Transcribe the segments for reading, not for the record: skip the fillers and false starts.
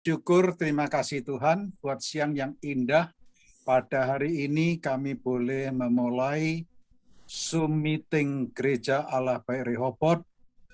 Syukur, terima kasih Tuhan buat siang yang indah. Pada hari ini kami boleh memulai Zoom meeting Gereja Allah Baik Rehoboth.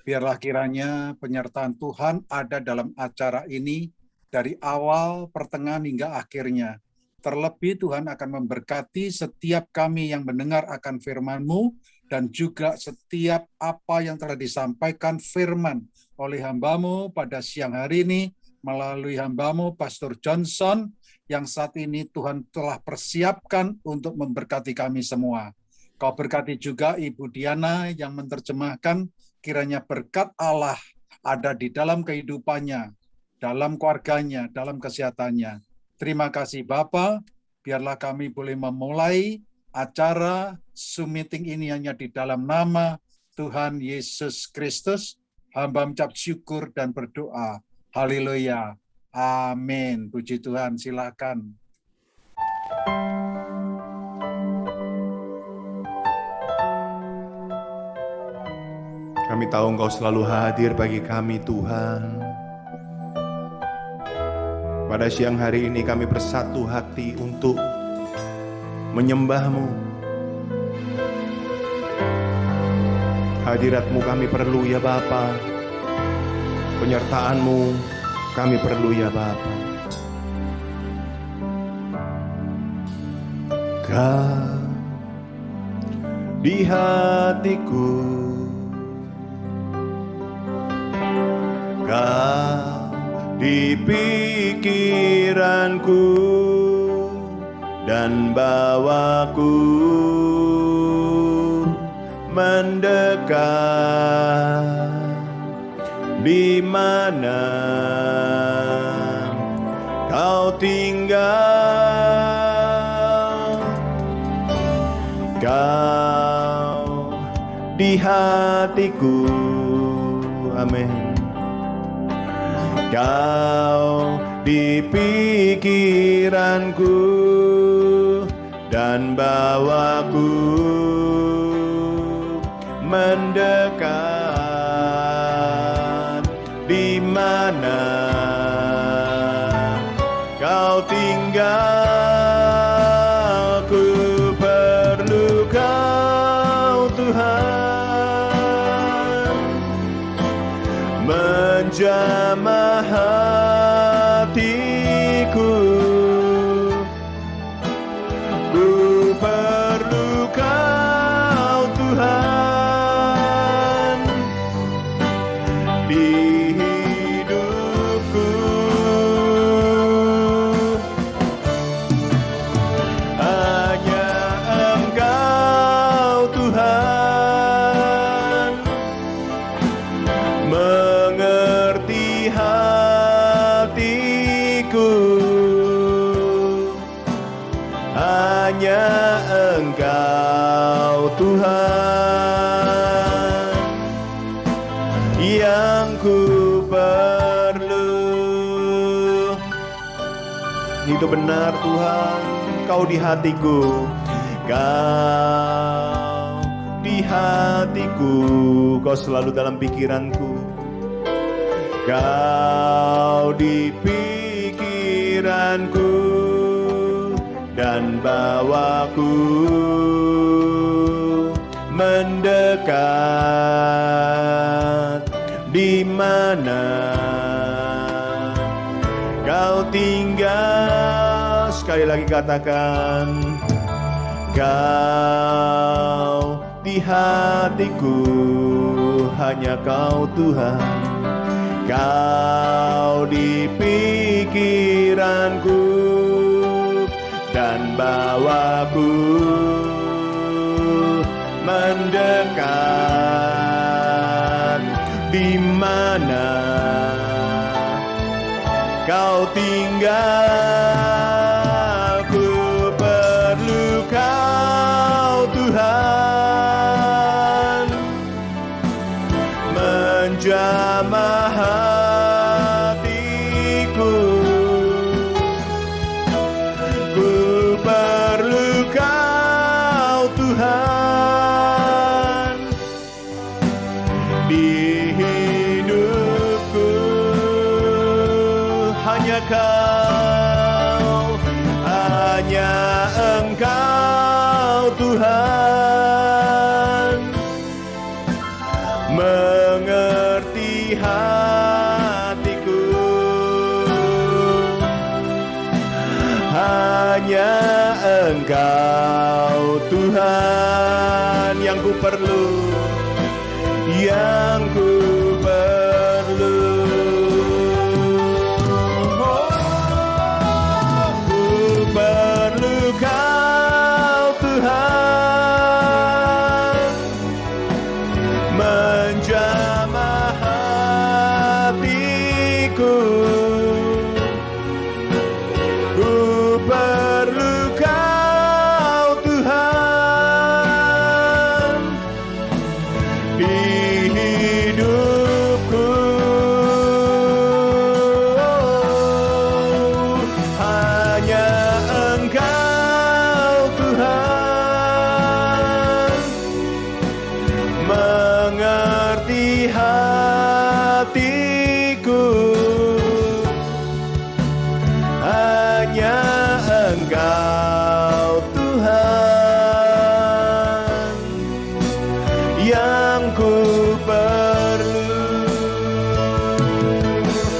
Biarlah kiranya penyertaan Tuhan ada dalam acara ini dari awal, pertengahan hingga akhirnya. Terlebih Tuhan akan memberkati setiap kami yang mendengar akan firman-Mu dan juga setiap apa yang telah disampaikan firman oleh hamba-Mu pada siang hari ini melalui hamba-Mu Pastor Johnson yang saat ini Tuhan telah persiapkan untuk memberkati kami semua. Kau berkati juga Ibu Diana yang menerjemahkan, kiranya berkat Allah ada di dalam kehidupannya, dalam keluarganya, dalam kesehatannya. Terima kasih Bapa, biarlah kami boleh memulai acara Zoom meeting ini hanya di dalam nama Tuhan Yesus Kristus. Hamba mengucap syukur dan berdoa. Haleluya. Amin. Puji Tuhan, silakan. Kami tahu Engkau selalu hadir bagi kami Tuhan. Pada siang hari ini kami bersatu hati untuk menyembah-Mu. Hadirat-Mu kami perlu ya Bapa. Penyertaan-Mu kami perlu ya Bapa. Kau di hatiku, Kau di pikiranku, dan bawaku mendekat. Di mana Kau tinggal, Kau di hatiku, amin. Kau di pikiranku, dan bawaku mendekat. Di mana Kau tinggal, ku perlu Kau Tuhan, menjamah hatiku. Ku perlu Kau Tuhan di hidupku. Hanya Engkau Tuhan mengerti hatiku. Hanya Engkau Tuhan yang ku perlu. Itu benar Tuhan, Kau di hatiku. Kau di hatiku, Kau selalu dalam pikiranku. Kau di pikiranku, dan bawaku mendekat. Di mana Kau tinggal, sekali lagi katakan, Kau di hatiku. Hanya Kau Tuhan, Kau di pikiranku, dan bawaku mendekat. Di mana Kau tinggal, ku perlu Kau Tuhan, menjamah hatiku. Ku perlu Kau Tuhan di hidupku. Hanya Engkau Tuhan mengerti hatiku. Hanya Engkau Tuhan yang ku perlu, yang ku perlu. Ku perlu Kau Tuhan menjamah hatiku. Ku perlu Kau Tuhan di hidupku. Hanya Engkau Tuhan mengerti hatiku. Hanya Engkau Tuhan yang ku perlu.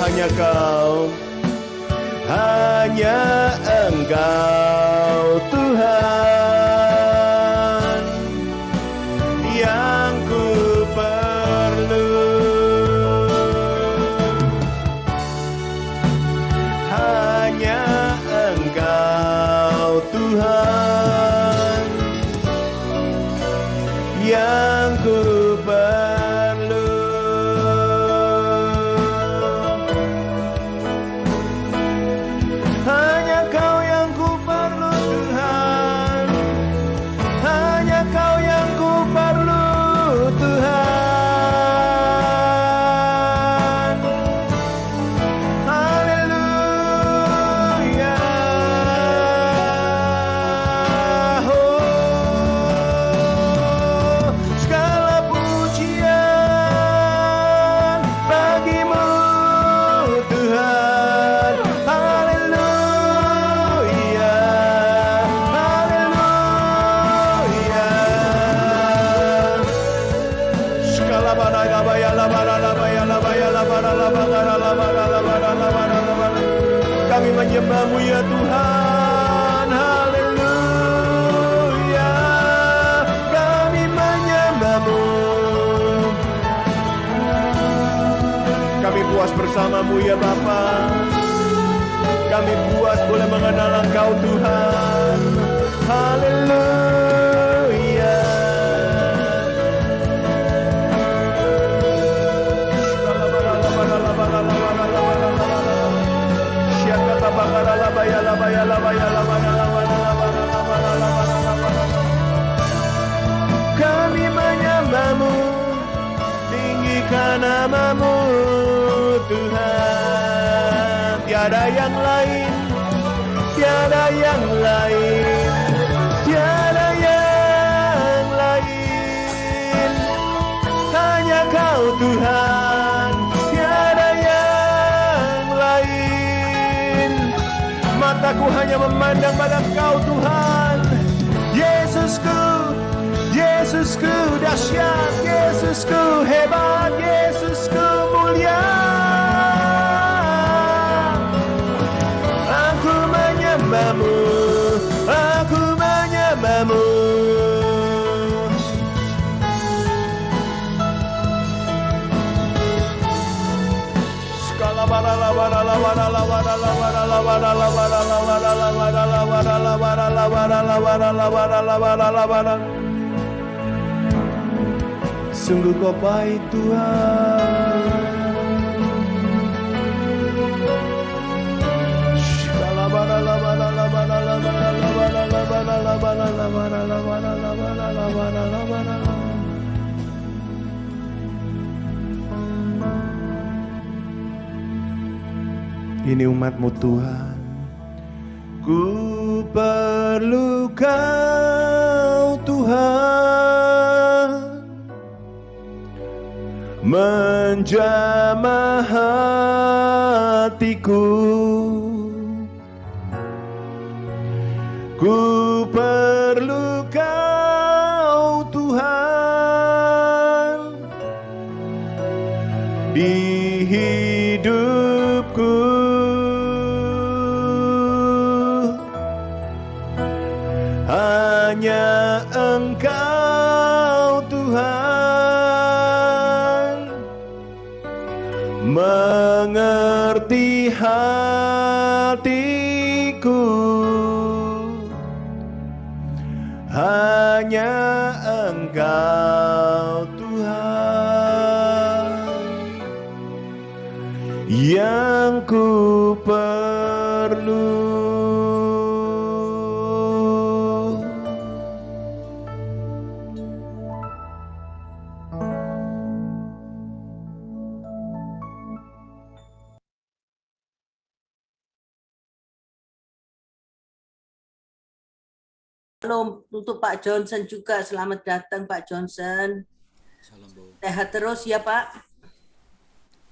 Hanya Kau, hanya Engkau Tuhan yang ku perlu. Hanya Engkau Tuhan yang ku perlu. Hanya Kau yang ku perlu Tuhan. Hanya Kau yang ku perlu Tuhan. Haleluya. Oh, segala pujian bagimu Tuhan. Haleluya. Haleluya. Segala kami menyembah-Mu ya Tuhan. Haleluya. Kami menyembah-Mu. Kami puas bersama-Mu ya Bapa. Kami puas boleh mengenal Engkau Tuhan. Haleluya. Kami menyembah-Mu, tinggikan nama-Mu Tuhan. Tiada yang lain, tiada yang lain, tiada yang lain. Hanya Kau Tuhan, tiada yang lain. Mataku hanya memandang pada Kau Tuhan. Yesusku, Yesusku dahsyat, Yesusku hebat, Yesusku mulia. Aku menyembah-Mu, aku menyembah-Mu. Sungguh Kau baik Tuhan. Ini umat-Mu Tuhan. Ku perlu Kau Tuhan menjamah hatiku. Ku perlu Kau Tuhan di hidupku. Hanya Engkau Tuhan mengerti hatiku. Hanya Engkau Tuhan yang ku perlu. Shalom untuk Pak Johnson juga. Selamat datang Pak Johnson. Shalom bro. Sehat terus ya Pak.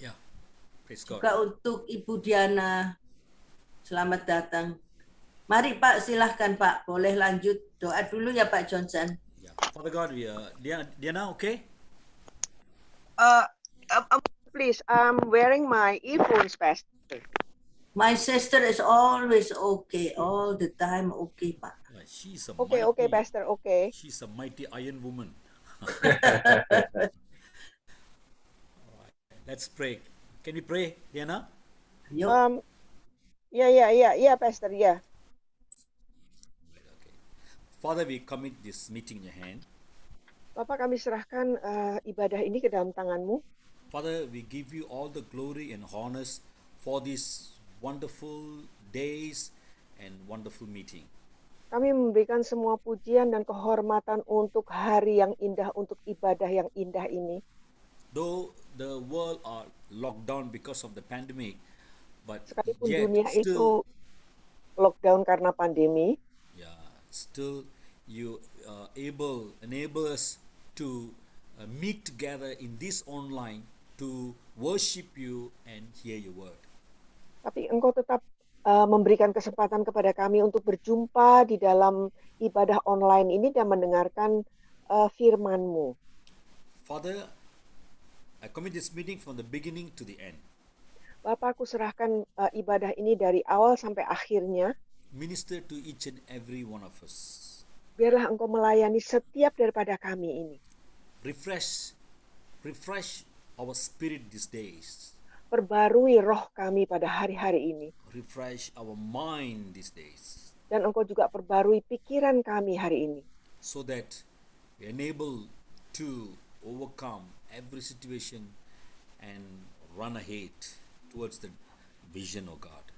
Ya, praise God. Juga untuk Ibu Diana. Selamat datang. Mari Pak, silahkan Pak. Boleh lanjut doa dulu ya Pak Johnson. Ya, Father God, Diana, okay? Please, I'm wearing my earphones, Pastor. My sister is always okay, all the time okay Pak. Yeah, she's a Okay, Pastor, okay. She's a mighty iron woman. Let's pray. Can we pray, Diana? Yuk. Yeah, Pastor, yeah. Okay. Father, we commit this meeting in your hand. Bapak, kami serahkan ibadah ini ke dalam tangan-Mu. Father, we give you all the glory and honors for these wonderful days and wonderful meeting. Kami memberikan semua pujian dan kehormatan untuk hari yang indah, untuk ibadah yang indah ini. Though the world are locked down because of the pandemic, but Sekalipun yet dunia still, itu lockdown karena pandemi, still you enable us to meet together in this online to worship you and hear your word. tapi Engkau tetap memberikan kesempatan kepada kami untuk berjumpa di dalam ibadah online ini dan mendengarkan firman-Mu. Father, I commit this meeting from the beginning to the end. Bapak, aku serahkan ibadah ini dari awal sampai akhirnya. Minister to each and every one of us. Biarlah Engkau melayani setiap daripada kami ini. Refresh our spirit these days. Perbarui roh kami pada hari-hari ini. Refresh our mind these days. Dan Engkau juga perbarui pikiran kami hari ini. So that we are able to overcome every situation and run ahead towards the vision of God.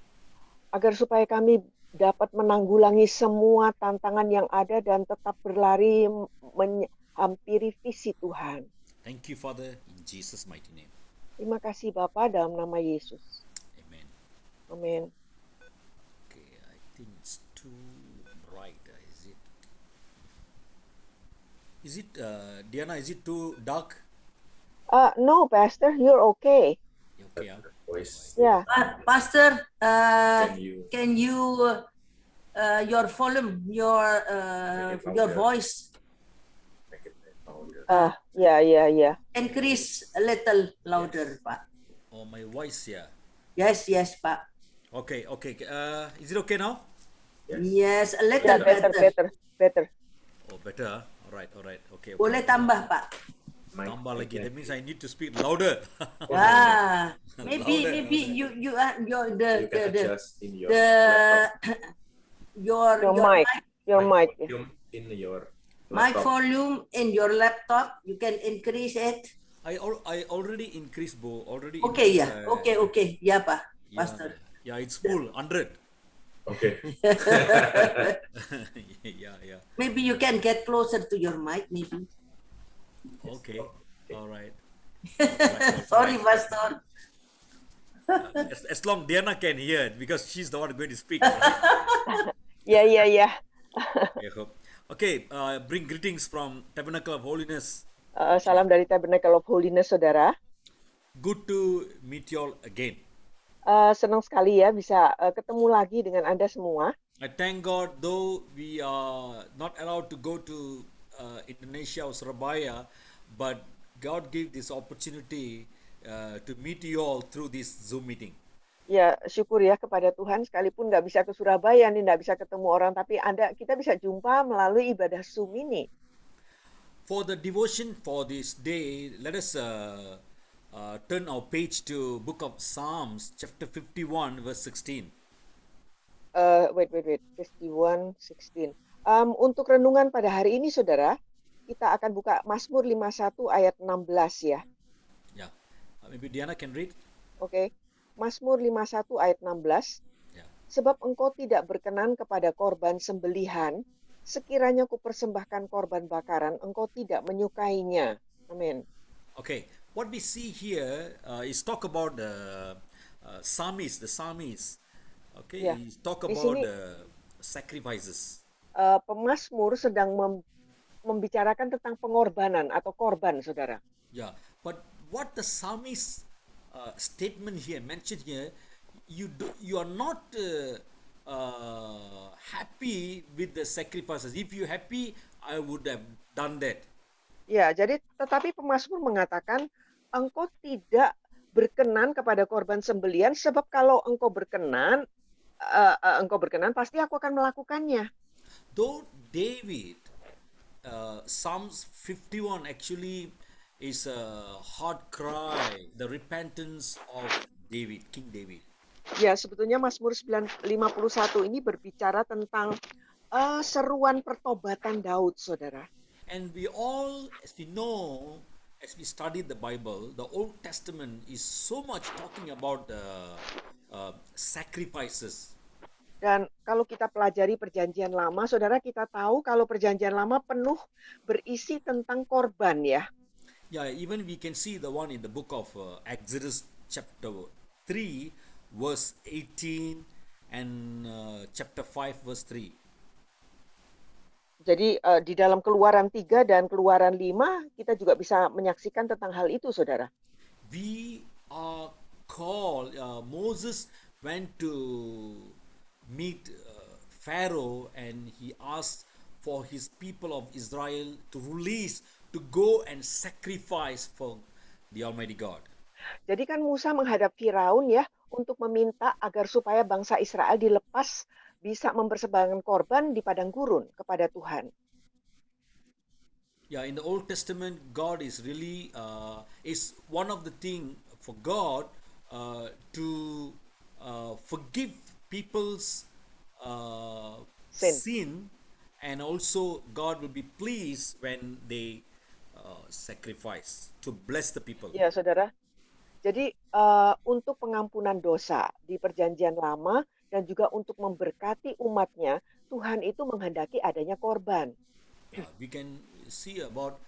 Agar supaya kami dapat menanggulangi semua tantangan yang ada dan tetap berlari menghampiri visi Tuhan. Thank you, Father, in Jesus' mighty name. Terima kasih Bapa dalam nama Yesus. Amen. Amin. Okay, I think it's too bright. Is it Diana, is it too dark? No, Pastor, you're okay. Okay, Yeah. Pastor, can you your volume, your voice Yeah. increase a little louder, Pak. Oh, my voice, yeah. Yes, Pak. Okay. Is it okay now? Yes, a Yeah, little better. Oh, better. All right. Okay. Boleh tambah, Pak. Tambah lagi. That means I need to speak louder. Maybe you are your You can adjust in your Your mic. volume in your mic laptop. volume in your laptop. You can increase it. I already increased, Bo. Already. Okay, increased, okay. Ya, Pak. Yeah, Pastor. yeah, it's full 100. Okay. yeah. Maybe you can get closer to your mic, maybe. Okay. All right. Sorry, Pastor. As long Diana can hear it, because she's the one going to speak. Yeah. I hope. Okay. Bring greetings from Tabernacle of Holiness. Salam dari Tabernacle of Holiness, saudara. Good to meet you all again. Senang sekali ya bisa ketemu lagi dengan Anda semua. I thank God, though we are not allowed to go to Indonesia or Surabaya, but God gave this opportunity to meet you all through this Zoom meeting. Ya, syukur ya kepada Tuhan, sekalipun nggak bisa ke Surabaya nih, nggak bisa ketemu orang, tapi kita bisa jumpa melalui ibadah Zoom ini. For the devotion for this day, let us turn our page to Book of Psalms, chapter 51, verse 16. Wait. 51:16. Untuk renungan pada hari ini, saudara, kita akan buka Mazmur 51 ayat 16 ya. Yeah, maybe Diana can read. Oke, Mazmur 51 ayat 16. Yeah. Sebab engkau tidak berkenan kepada korban sembelihan, sekiranya kupersembahkan korban bakaran, engkau tidak menyukainya. Amin. Okay, what we see here is talk about the psalmist, the psalmist. Okay, Ya, he's talk di about sini the sacrifices. pemazmur sedang membicarakan tentang pengorbanan atau korban, saudara. Yeah, but what the psalmist statement here mentioned here, you are not happy with the sacrifices. If you happy, I would have done that. Ya, jadi tetapi pemazmur mengatakan engkau tidak berkenan kepada korban sembelian, sebab kalau engkau berkenan pasti aku akan melakukannya. Though David, Psalms 51 actually is a hard cry, the repentance of David, King David. Ya, sebetulnya Mazmur 51 ini berbicara tentang seruan pertobatan Daud, saudara. And we all, as we know, as we study the Bible, the Old Testament is so much talking about the sacrifices. Dan kalau kita pelajari perjanjian lama, saudara, kita tahu kalau perjanjian lama penuh berisi tentang korban ya. Yeah, even we can see the one in the book of Exodus chapter 3 verse 18 and chapter 5 verse 3. Jadi di dalam Keluaran 3 dan Keluaran 5 kita juga bisa menyaksikan tentang hal itu, saudara. We are called, Moses went to meet Pharaoh and he asked for his people of Israel to release, to go and sacrifice for the Almighty God. Jadi kan Musa menghadap Firaun ya untuk meminta agar supaya bangsa Israel dilepas bisa mempersembahkan korban di padang gurun kepada Tuhan. Yeah, in the Old Testament, God is really is one of the thing for God to forgive people's sin, and also God will be pleased when they sacrifice to bless the people. Ya, saudara. Jadi untuk pengampunan dosa di perjanjian lama dan juga untuk memberkati umatnya, Tuhan itu menghendaki adanya korban. We can see about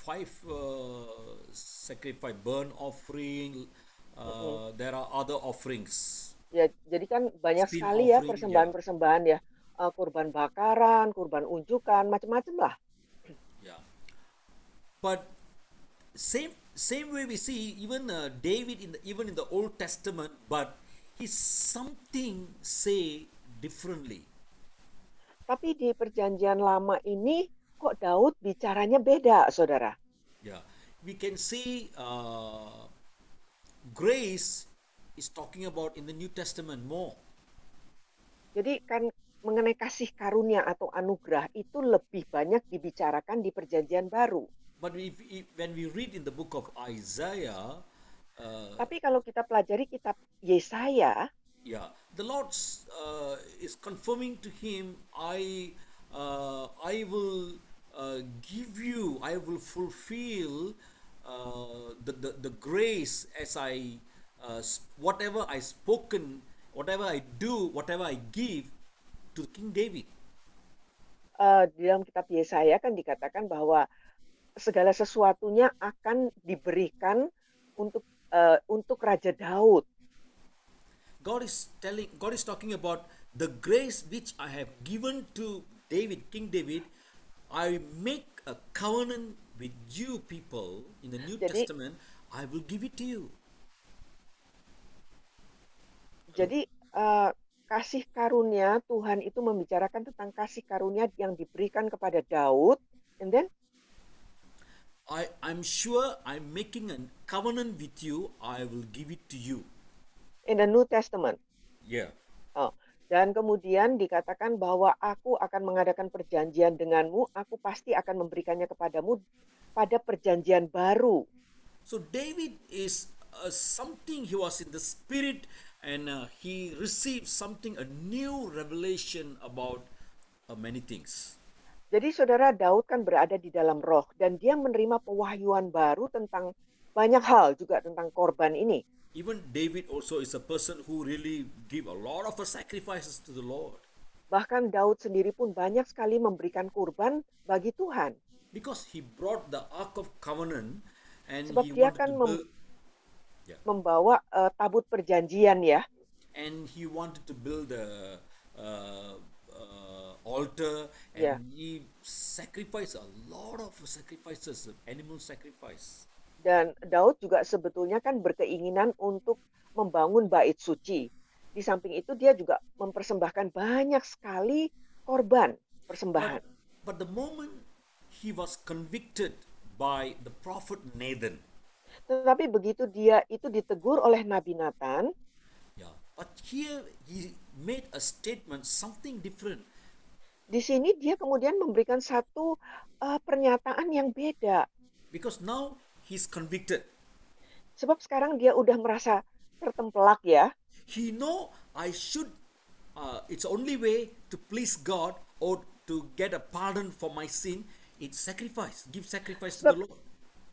5 sacrifice, burnt offering. There are other offerings. Ya, jadi kan banyak Sin sekali ya offering, persembahan-persembahan ya, kurban bakaran, kurban unjukan, macam-macam lah. Yeah, but same way we see even David even in the Old Testament, but he's something say differently. Tapi di perjanjian lama ini kok Daud bicaranya beda, saudara. Yeah, we can see grace is talking about in the New Testament more. Jadi kan mengenai kasih karunia atau anugerah itu lebih banyak dibicarakan di perjanjian baru. But when we read in the book of Isaiah, tapi kalau kita pelajari kitab Yesaya, yeah, the Lord is confirming to him, I will give you, I will fulfill the grace as I whatever I spoken, whatever I do, whatever I give to King David. Di dalam kitab Yesaya kan dikatakan bahwa segala sesuatunya akan diberikan untuk Raja Daud. God is talking about the grace which I have given to David, King David. I make a covenant with you people in the New Testament. I will give it to you. Jadi kasih karunia Tuhan itu membicarakan tentang kasih karunia yang diberikan kepada Daud, and then I'm sure I'm making a covenant with you, I will give it to you. in the New Testament. Yeah. Oh, dan kemudian dikatakan bahwa aku akan mengadakan perjanjian denganmu, aku pasti akan memberikannya kepadamu pada perjanjian baru. So David is something, he was in the spirit, and he received something, a new revelation about many things. Jadi saudara, Daud kan berada di dalam roh dan dia menerima pewahyuan baru tentang banyak hal juga tentang korban ini. Even David also is a person who really give a lot of sacrifices to the Lord, Bahkan Daud sendiri pun banyak sekali memberikan kurban bagi Tuhan. because he brought the Ark of Covenant and Sebab he dia wanted kan to build, membawa tabut perjanjian ya. and he wanted to build a altar, and Yeah. he sacrificed a lot of sacrifices, animal sacrifice. Dan Daud juga sebetulnya kan berkeinginan untuk membangun bait suci. Di samping itu dia juga mempersembahkan banyak sekali korban persembahan. But the moment he was convicted by the prophet Nathan, Tetapi begitu dia itu ditegur oleh Nabi Nathan, yeah, but here he made a statement, something different. di sini dia kemudian memberikan satu pernyataan yang beda. Because now he's convicted. Sebab sekarang dia udah merasa tertempelak ya. He know I should, it's only way to please God or to get a pardon for my sin, it's sacrifice, give sacrifice to the Lord.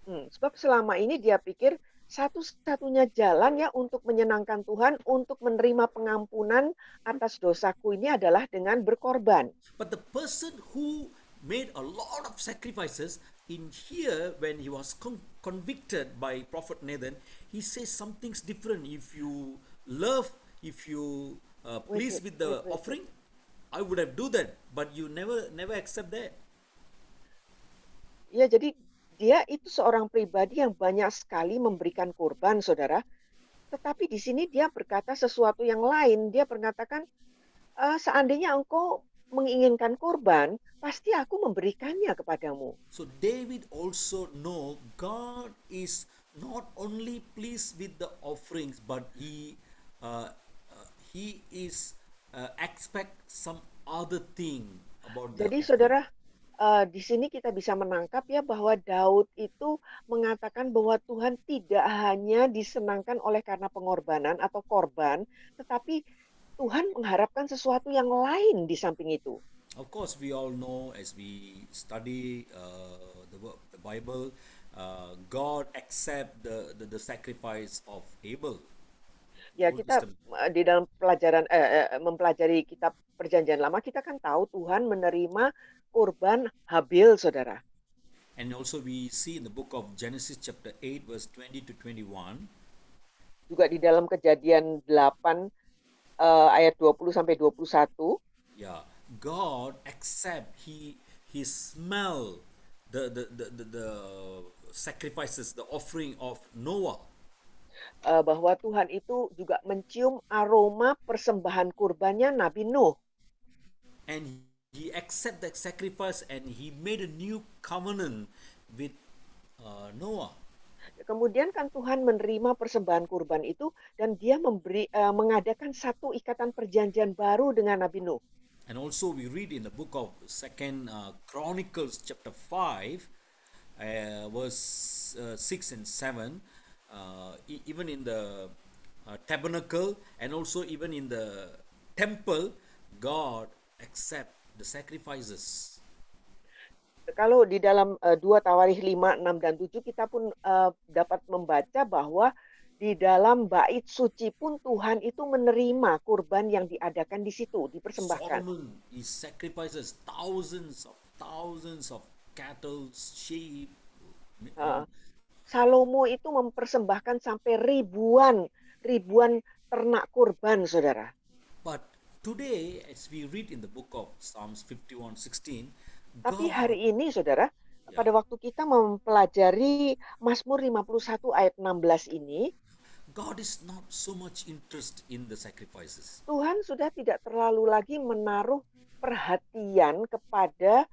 Sebab selama ini dia pikir satu-satunya jalan ya untuk menyenangkan Tuhan, untuk menerima pengampunan atas dosaku ini adalah dengan berkorban. But the person who made a lot of sacrifices, in here when he was convicted by prophet Nathan, he says something's different. If you love, if you please with the offering, I would have do that, but you never accept that. Ya, jadi dia itu seorang pribadi yang banyak sekali memberikan kurban, saudara. Tetapi di sini dia berkata sesuatu yang lain. Dia mengatakan, seandainya engkau menginginkan kurban, pasti aku memberikannya kepadamu. So David also know God is not only pleased with the offerings, but he is expect some other thing about the Jadi offering. saudara, di sini kita bisa menangkap ya bahwa Daud itu mengatakan bahwa Tuhan tidak hanya disenangkan oleh karena pengorbanan atau korban, tetapi Tuhan mengharapkan sesuatu yang lain di samping itu. Of course, we all know as we study the Bible, God accept the sacrifice of Abel. Ya, Old kita Testament. di dalam pelajaran mempelajari kitab Perjanjian Lama, kita kan tahu Tuhan menerima kurban Habil, saudara. And also we see in the book of Genesis chapter 8 verse 20 to 21, Juga di dalam Kejadian 8 ayat 20 sampai 21, yeah, God accept, he smell the sacrifices, the offering of Noah. bahwa Tuhan itu juga mencium aroma persembahan kurbannya Nabi Nuh. And he accept that sacrifice and he made a new covenant with Noah. Kemudian kan Tuhan menerima persembahan kurban itu dan dia mengadakan satu ikatan perjanjian baru dengan Nabi Nuh. And also we read in the book of Second Chronicles chapter 5 verse 6 and 7, even in the tabernacle and also even in the temple, God accept the sacrifices. Kalau di dalam 2 Tawarikh 5, 6, dan 7 kita pun dapat membaca bahwa di dalam bait suci pun Tuhan itu menerima kurban yang diadakan di situ, dipersembahkan. Solomon, he sacrifices thousands of cattle, sheep. Salomo itu mempersembahkan sampai ribuan ternak kurban, saudara. But today, as we read in the book of Psalms 51:16, Tapi God, hari ini, saudara, pada waktu kita mempelajari Mazmur 51 ayat 16 ini, God is not so much interest in the sacrifices. Tuhan sudah tidak terlalu lagi menaruh perhatian kepada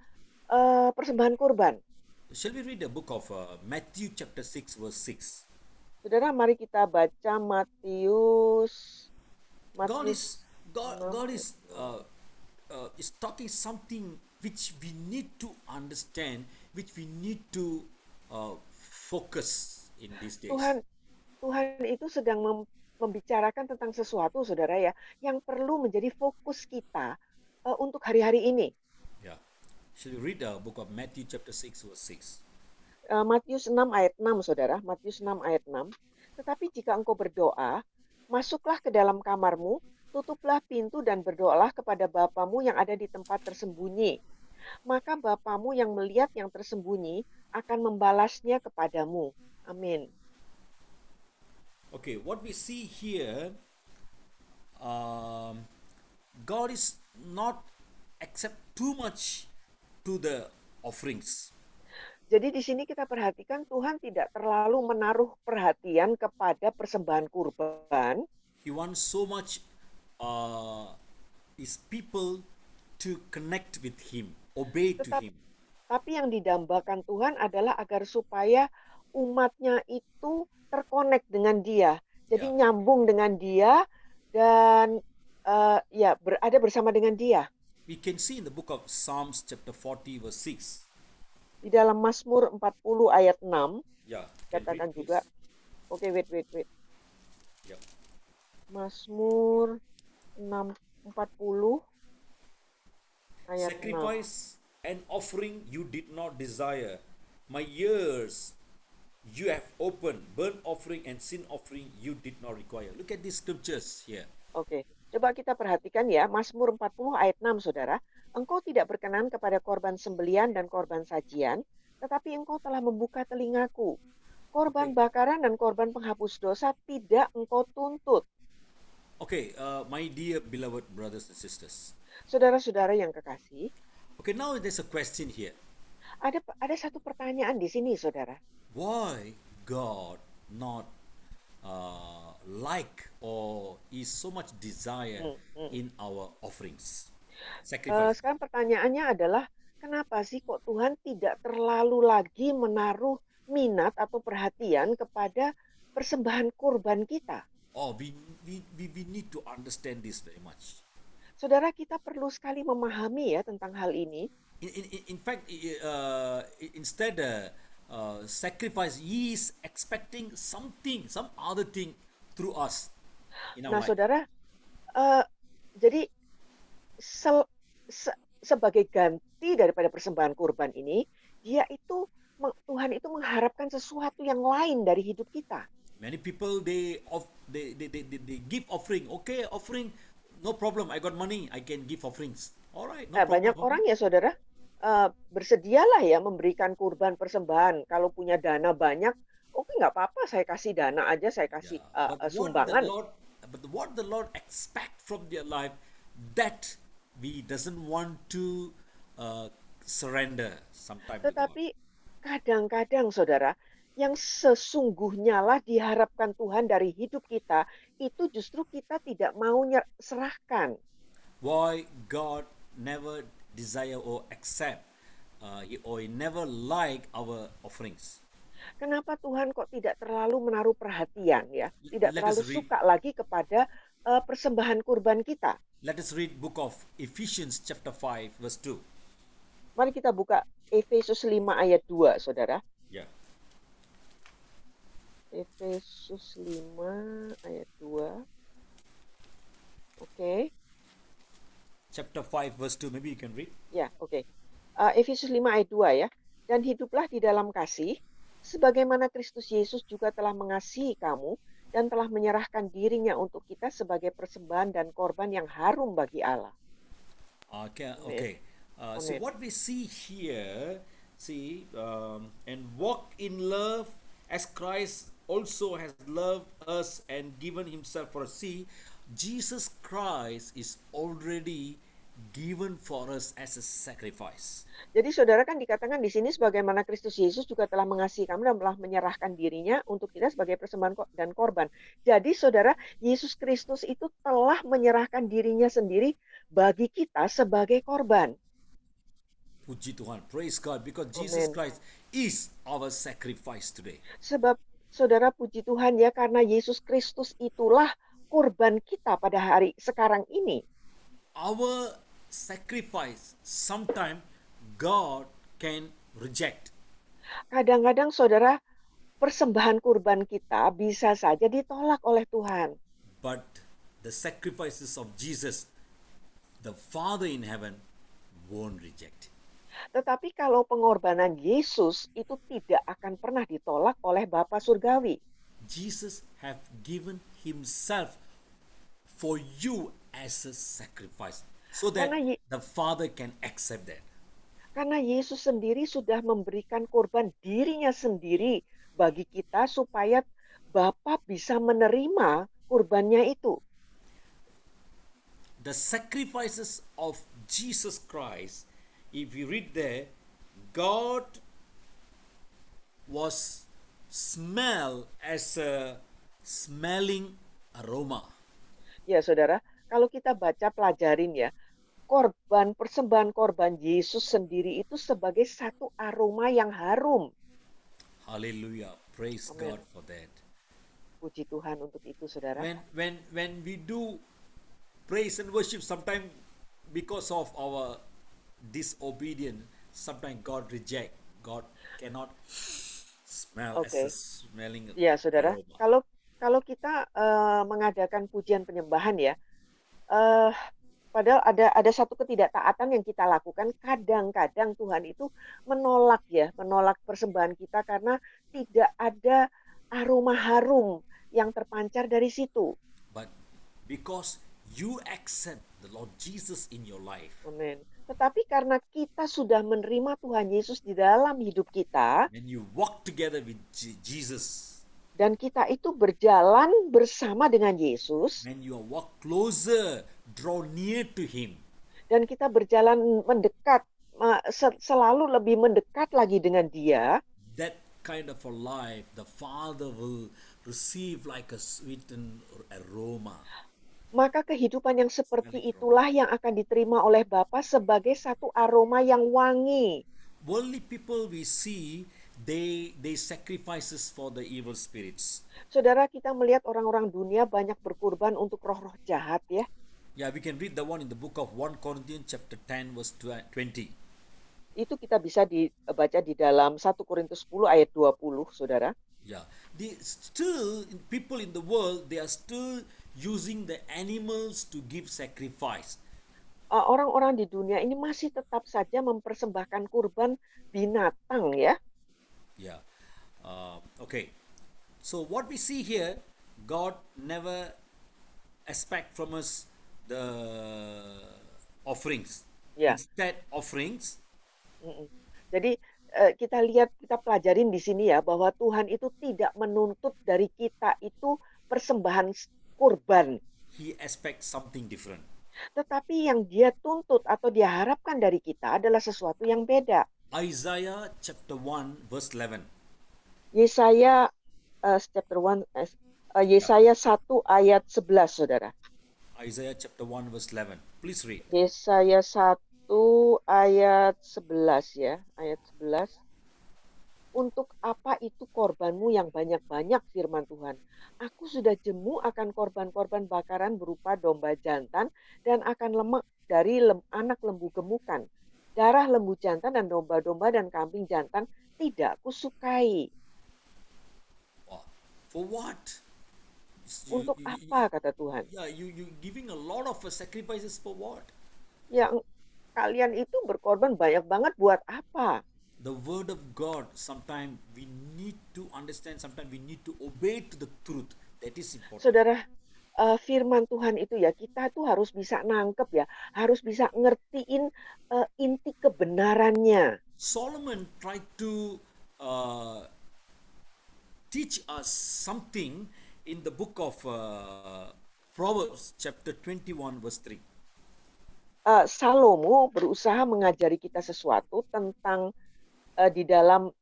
persembahan kurban. Shall we read the book of Matthew chapter 6 verse 6? Saudara, mari kita baca Matius. God is talking something which we need to understand, which we need to focus in these days. Tuhan itu sedang membicarakan tentang sesuatu, saudara ya, yang perlu menjadi fokus kita untuk hari-hari ini. Yeah. Shall we read the book of Matthew chapter 6 verse 6? Matius 6 ayat 6, saudara. Matius 6 ayat 6. Tetapi jika engkau berdoa, masuklah ke dalam kamarmu, tutuplah pintu dan berdoalah kepada Bapamu yang ada di tempat tersembunyi. Maka Bapamu yang melihat yang tersembunyi akan membalasnya kepadamu. Amin. Okay, what we see here, God is not accept too much to the offerings. Jadi di sini kita perhatikan Tuhan tidak terlalu menaruh perhatian kepada persembahan kurban. He wants so much his people to connect with Him, obey to Him. Tapi yang didambakan Tuhan adalah agar supaya umatnya itu terkonek dengan Dia, jadi nyambung dengan Dia dan berada bersama dengan Dia. We can see in the book of Psalms chapter 40 verse 6. Di dalam Mazmur 40 ayat 6 katakan read, juga. Oke, wait. Yeah. Mazmur 40 ayat Sacrifice and offering you did not desire. My ears you have opened. Burnt offering and sin offering you did not require. Look at these scriptures here. Oke, coba kita perhatikan ya, Mazmur 40 ayat 6, saudara. Engkau tidak berkenan kepada korban sembelian dan korban sajian, tetapi engkau telah membuka telingaku. Korban bakaran dan korban penghapus dosa tidak engkau tuntut. Okay, my dear beloved brothers and sisters. Saudara-saudara yang kekasih, Okay, now there's a question here. ada satu pertanyaan di sini, saudara. Why God not like or is so much desire in our offerings? Sacrifice. Sekarang pertanyaannya adalah, kenapa sih kok Tuhan tidak terlalu lagi menaruh minat atau perhatian kepada persembahan kurban kita? Oh, we need to understand this very much. Saudara, kita perlu sekali memahami ya tentang hal ini. In fact, instead sacrifice, He is expecting something, some other thing through us in our life. Saudara, jadi sebagai ganti daripada persembahan kurban ini, Tuhan itu mengharapkan sesuatu yang lain dari hidup kita. Many people they give offering. Okay, offering, no problem. I got money, I can give offerings. Alright, no problem. Banyak orang ya, saudara, bersedialah ya memberikan kurban persembahan. Kalau punya dana banyak, oke, nggak apa-apa, saya kasih dana aja, saya kasih sumbangan. But what the Lord expect from their life, that we doesn't want to surrender sometimes. Tetapi kadang-kadang, saudara, yang sesungguhnya lah diharapkan Tuhan dari hidup kita, itu justru kita tidak mau serahkan. Why God never desire or accept or He never like our offerings? Kenapa Tuhan kok tidak terlalu menaruh perhatian ya, tidak terlalu suka lagi kepada persembahan kurban kita? Let us read book of Ephesians chapter 5 verse 2. Mari kita buka Efesus 5 ayat 2, saudara. Yeah. Efesus 5 ayat 2. Oke. Chapter 5 verse 2, maybe you can read. Ya, oke. Efesus 5 ayat 2 ya. Dan hiduplah di dalam kasih, sebagaimana Kristus Yesus juga telah mengasihi kamu dan telah menyerahkan dirinya untuk kita sebagai persembahan dan korban yang harum bagi Allah. Okay. So what we see here, and walk in love as Christ also has loved us and given Himself for us. See, Jesus Christ is already given for us as a sacrifice. Jadi saudara kan dikatakan di sini sebagaimana Kristus Yesus juga telah mengasihi kami dan telah menyerahkan dirinya untuk kita sebagai persembahan dan korban. Jadi saudara, Yesus Kristus itu telah menyerahkan dirinya sendiri bagi kita sebagai korban. Puji Tuhan, praise God, because Jesus Amen. Christ is our sacrifice today. Sebab saudara puji Tuhan ya, karena Yesus Kristus itulah korban kita pada hari sekarang ini. Our sacrifice, sometimes God can reject. Kadang-kadang saudara, persembahan kurban kita bisa saja ditolak oleh Tuhan. But the sacrifices of Jesus, the Father in heaven, won't reject. Tetapi kalau pengorbanan Yesus itu tidak akan pernah ditolak oleh Bapa Surgawi. Jesus have given himself for you as a sacrifice, so that Karena the Father can accept that. Karena Yesus sendiri sudah memberikan korban dirinya sendiri bagi kita supaya Bapa bisa menerima kurbannya itu. The sacrifices of Jesus Christ, if you read there, God was smell as a smelling aroma. Ya saudara, kalau kita baca pelajarin ya, persembahan korban Yesus sendiri itu sebagai satu aroma yang harum. Hallelujah. Praise Amen. God for that. Puji Tuhan untuk itu saudara. When we do praise and worship, sometimes because of our disobedience, sometimes God reject. God cannot smell Oke. as a smelling Ya saudara, aroma. kalau kita mengadakan pujian penyembahan ya, padahal ada satu ketidaktaatan yang kita lakukan. Kadang-kadang Tuhan itu menolak persembahan kita karena tidak ada aroma harum yang terpancar dari situ. But because you accept the Lord Jesus in your life, Amin. Tetapi karena kita sudah menerima Tuhan Yesus di dalam hidup kita, when you walk together with Jesus, dan kita itu berjalan bersama dengan Yesus, when you walk closer, draw near to Him, dan kita berjalan mendekat, selalu lebih mendekat lagi dengan Dia, that kind of a life, the Father will receive like a sweetened aroma. maka kehidupan yang seperti itulah yang akan diterima oleh Bapa sebagai satu aroma yang wangi. Worldly people we see, they sacrifices for the evil spirits. Saudara, kita melihat orang-orang dunia banyak berkurban untuk roh-roh jahat ya. Yeah, we can read the one in the book of 1 Corinthians chapter 10 verse 20. Itu kita bisa dibaca di dalam 1 Korintus 10 ayat 20, saudara. Yeah, people in the world, they are still using the animals to give sacrifice. Orang-orang di dunia ini masih tetap saja mempersembahkan kurban binatang ya. Yeah. Okay. So what we see here, God never expect from us the offerings. Ya. Instead offerings. Jadi kita pelajarin di sini ya bahwa Tuhan itu tidak menuntut dari kita itu persembahan kurban. He expects something different. Tetapi yang Dia tuntut atau Dia harapkan dari kita adalah sesuatu yang beda. Isaiah chapter 1 verse 11. Yesaya chapter 1 Yesaya 1 ayat 11 saudara. Isaiah chapter 1 verse 11. Please read. Yesaya 1 ayat 11 ya, ayat 11. Untuk apa itu korbanmu yang banyak-banyak, firman Tuhan? Aku sudah jemu akan korban-korban bakaran berupa domba jantan dan akan lemak dari anak lembu gemukan. Darah lembu jantan dan domba-domba dan kambing jantan tidak kusukai. Wow. For what? Untuk apa, kata Tuhan? Yeah, you giving a lot of sacrifices for what? Ya, kalian itu berkorban banyak banget buat apa? The word of God, sometimes we need to understand, sometimes we need to obey to the truth. That is important. Saudara, firman Tuhan itu ya, kita tuh harus bisa nangkep ya, harus bisa ngertiin inti kebenarannya. Solomon tried to teach us something in the book of Proverbs chapter 21 verse 3. Salomo berusaha mengajari kita sesuatu tentang di dalam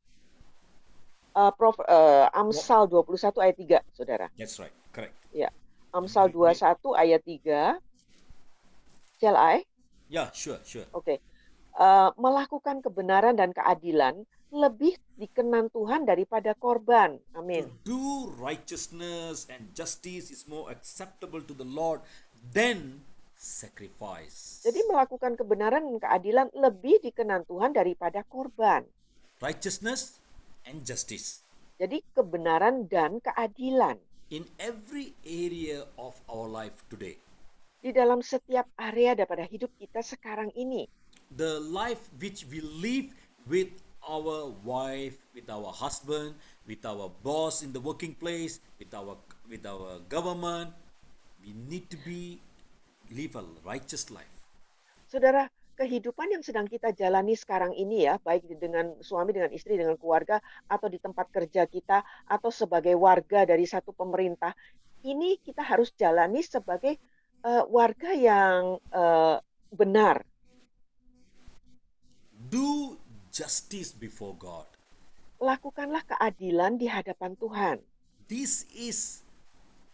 Amsal 21 ayat 3, Saudara. That's right. Correct. Ya, Amsal 21 ayat 3. Shall I? Yeah, sure. Oke. Melakukan kebenaran dan keadilan lebih dikenan Tuhan daripada korban. To Amin. do righteousness and justice is more acceptable to the Lord than sacrifice. Jadi melakukan kebenaran dan keadilan lebih dikenan Tuhan daripada korban. Righteousness and justice. Jadi kebenaran dan keadilan In every area of our life today. di dalam setiap area daripada hidup kita sekarang ini. The life which we live with our wife, with our husband, with our boss in the working place, with our government, we need to live a righteous life. Saudara, kehidupan yang sedang kita jalani sekarang ini ya, baik dengan suami, dengan istri, dengan keluarga, atau di tempat kerja kita, atau sebagai warga dari satu pemerintah, ini kita harus jalani sebagai warga yang benar. Do justice before God. Lakukanlah keadilan di hadapan Tuhan.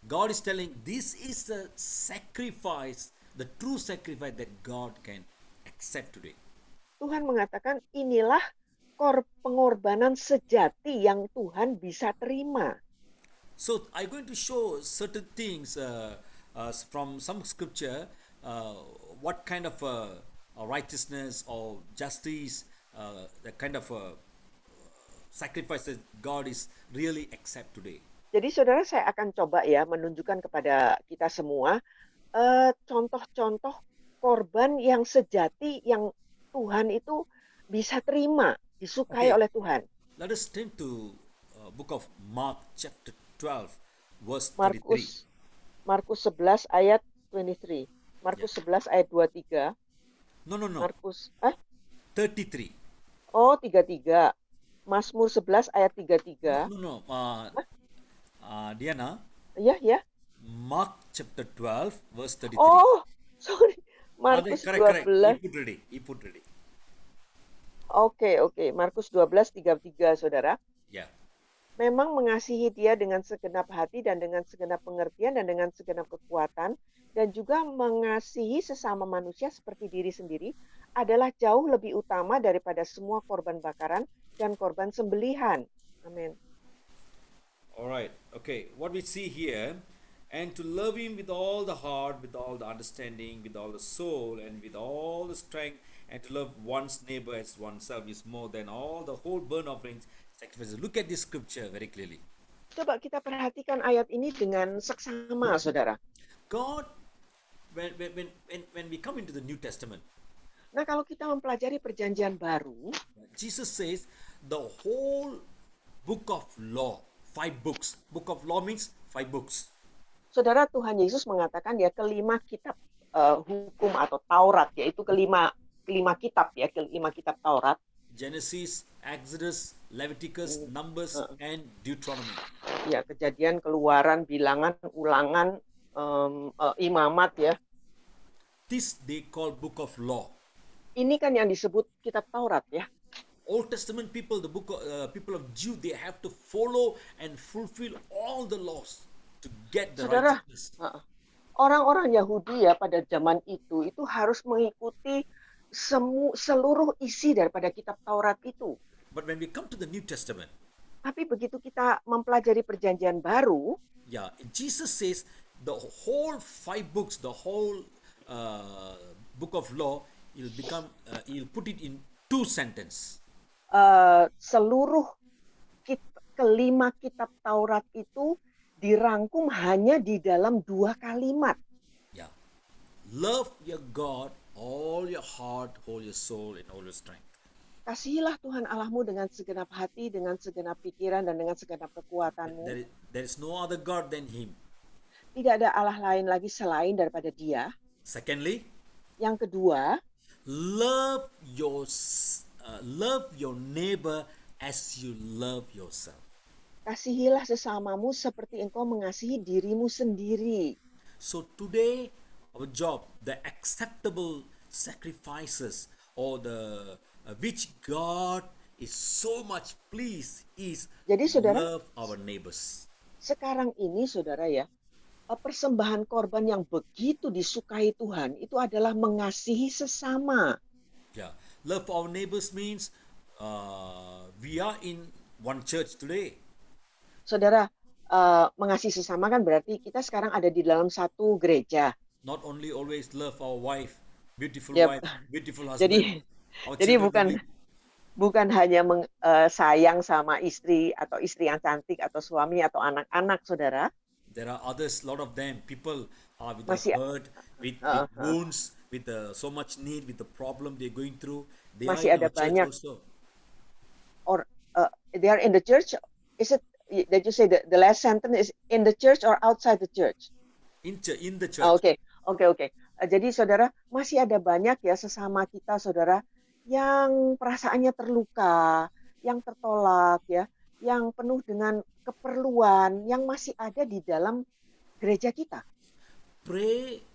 God is telling, this is the sacrifice, the true sacrifice that God can accept today. Tuhan mengatakan inilah pengorbanan sejati yang Tuhan bisa terima. So I'm going to show certain things from some scripture, what kind of righteousness or justice, the kind of sacrifice that God is really accept today. Jadi saudara, saya akan coba ya menunjukkan kepada kita semua contoh-contoh korban yang sejati yang Tuhan itu bisa terima, disukai oleh Tuhan. Let us turn to book of Mark chapter 12 verse 33. Markus 11 ayat 23. Markus 11 ayat 23. No. Markus 33. Oh, 33. Mazmur 11 ayat 33. No. Diana. Ya. Mark chapter 12 verse 33. Oh, sorry. Markus Correct. 12. He put ready. Oke. Markus 12:33, Saudara. Yeah. Memang mengasihi Dia dengan segenap hati dan dengan segenap pengertian dan dengan segenap kekuatan, dan juga mengasihi sesama manusia seperti diri sendiri adalah jauh lebih utama daripada semua korban bakaran dan korban sembelihan. Amin. Alright, okay. What we see here, and to love Him with all the heart, with all the understanding, with all the soul, and with all the strength, and to love one's neighbor as oneself is more than all the whole burnt offerings, sacrifices. Look at this scripture very clearly. Coba kita perhatikan ayat ini dengan seksama, Saudara. God, when we come into the New Testament, Nah, kalau kita mempelajari perjanjian baru, Jesus says the whole book of law, 5 books. Book of law means 5 books. Saudara, Tuhan Yesus mengatakan ya kelima kitab hukum atau Taurat, yaitu kelima kitab ya, kelima kitab Taurat. Genesis, Exodus, Leviticus, Numbers, and Deuteronomy. Ya, Kejadian, Keluaran, Bilangan, Ulangan, Imamat ya. This they call book of law. Ini kan yang disebut kitab Taurat ya. Old Testament people, the people of Jew, they have to follow and fulfill all the laws to get the Saudara, righteousness. orang-orang Yahudi ya pada zaman itu harus mengikuti seluruh isi daripada kitab Taurat itu. But when we come to the New Testament, tapi begitu kita mempelajari perjanjian baru, Jesus says the whole 5 books, the whole book of law, he'll put it in 2 sentences. Seluruh kelima kitab Taurat itu dirangkum hanya di dalam 2 kalimat. Yeah. Love your God, all your heart, all your soul, and all your strength. Kasihilah Tuhan Allahmu dengan segenap hati, dengan segenap pikiran, dan dengan segenap kekuatanmu. There is no other God than Him. Tidak ada Allah lain lagi selain daripada Dia. Secondly, yang kedua, love your neighbor as you love yourself. Kasihilah sesamamu seperti engkau mengasihi dirimu sendiri. So today, our job, the acceptable sacrifices or the which God is so much pleased is Jadi saudara, love our neighbors. sekarang ini saudara ya, persembahan korban yang begitu disukai Tuhan itu adalah mengasihi sesama. Yeah, love our neighbors means we are in one church today. Saudara, mengasihi sesama kan berarti kita sekarang ada di dalam satu gereja. Not only always love our wife, beautiful Yep. wife, beautiful Jadi husband. Our jadi children bukan hanya sayang sama istri atau istri yang cantik atau suami atau anak-anak, saudara. there are others, lot of them. People are with Masih- the hurt, with wounds, with so much need, with the problem they're going through. They Masih are in ada our church banyak. also. Or they are in the church. Is it that you say the last sentence is in the church or outside the church? In the church. Oke. Jadi saudara, masih ada banyak ya sesama kita saudara yang perasaannya terluka, yang tertolak ya, yang penuh dengan keperluan yang masih ada di dalam gereja kita. Pray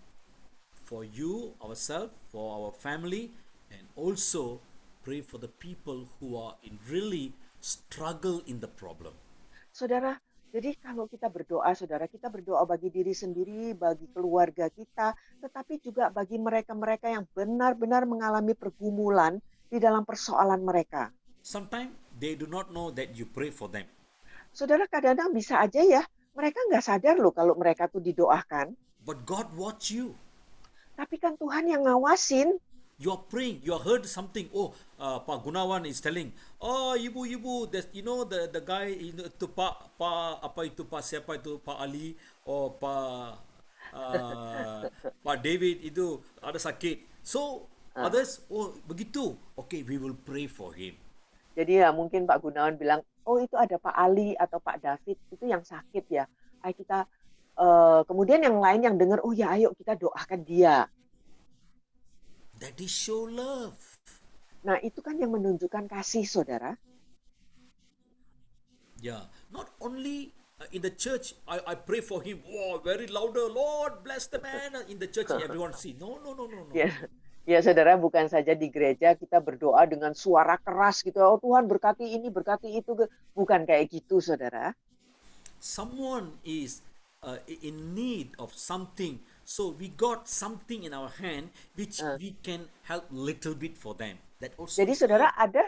for you, ourselves, for our family, and also pray for the people who are in really struggle in the problem. Saudara, jadi kalau kita berdoa, saudara, kita berdoa bagi diri sendiri, bagi keluarga kita, tetapi juga bagi mereka-mereka yang benar-benar mengalami pergumulan di dalam persoalan mereka. Sometimes they do not know that you pray for them. Saudara, kadang-kadang bisa aja ya, mereka nggak sadar loh kalau mereka tuh didoakan. But God watch you. Tapi kan Tuhan yang ngawasin. You are praying. You heard something. Oh, Pak Gunawan is telling. Oh, ibu, that's, you know the guy itu Pak apa itu Pak siapa itu Pak Ali or Pak David itu ada sakit. So others, oh begitu. Okay, we will pray for him. Jadi ya mungkin Pak Gunawan bilang, oh itu ada Pak Ali atau Pak David itu yang sakit ya. Ayo kita kemudian yang lain yang dengar, oh ya ayo kita doakan dia. That is show love. Nah itu kan yang menunjukkan kasih, saudara. Yeah, not only in the church, I pray for him. Oh, very louder, Lord bless the man. In the church, everyone see. No. Ya saudara, bukan saja di gereja kita berdoa dengan suara keras gitu. Oh Tuhan berkati ini, berkati itu. Bukan kayak gitu, saudara. Someone is in need of something. So we got something in our hand which we can help little bit for them. That also. Jadi saudara, ada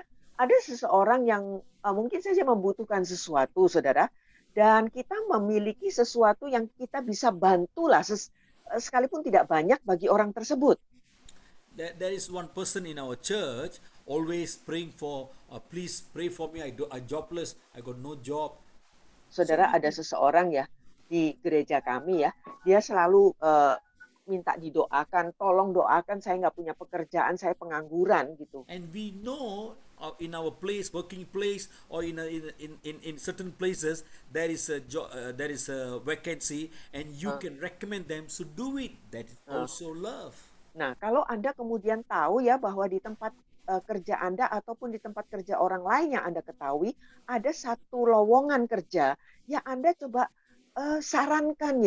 seseorang yang mungkin saja membutuhkan sesuatu, saudara. Dan kita memiliki sesuatu yang kita bisa bantulah sekalipun tidak banyak bagi orang tersebut. There is one person in our church always praying for, please pray for me. I jobless. I got no job. Saudara, ada seseorang ya di gereja kami ya, dia selalu minta didoakan, tolong doakan, saya nggak punya pekerjaan, saya pengangguran gitu. And we know in our place, working place, or in certain places there is a vacancy, and you can recommend them to do it. That is also love. Nah, kalau Anda kemudian tahu ya bahwa di tempat kerja Anda ataupun di tempat kerja orang lain yang Anda ketahui ada satu lowongan kerja, ya Anda coba sarankan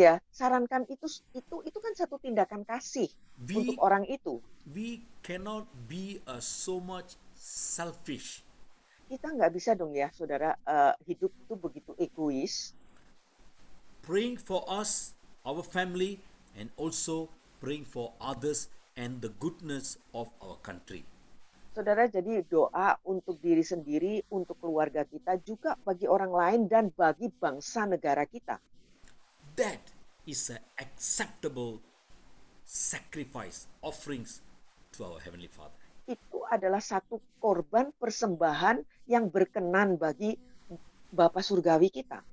itu kan satu tindakan kasih untuk orang itu. We cannot be so much selfish. Kita nggak bisa dong ya, saudara, hidup itu begitu egois. Praying for us, our family, and also praying for others and the goodness of our country. Saudara, jadi doa untuk diri sendiri, untuk keluarga kita, juga bagi orang lain dan bagi bangsa negara kita. That is an acceptable sacrifice, offerings to our Heavenly Father. Itu adalah satu korban persembahan yang berkenan bagi Bapa Surgawi kita.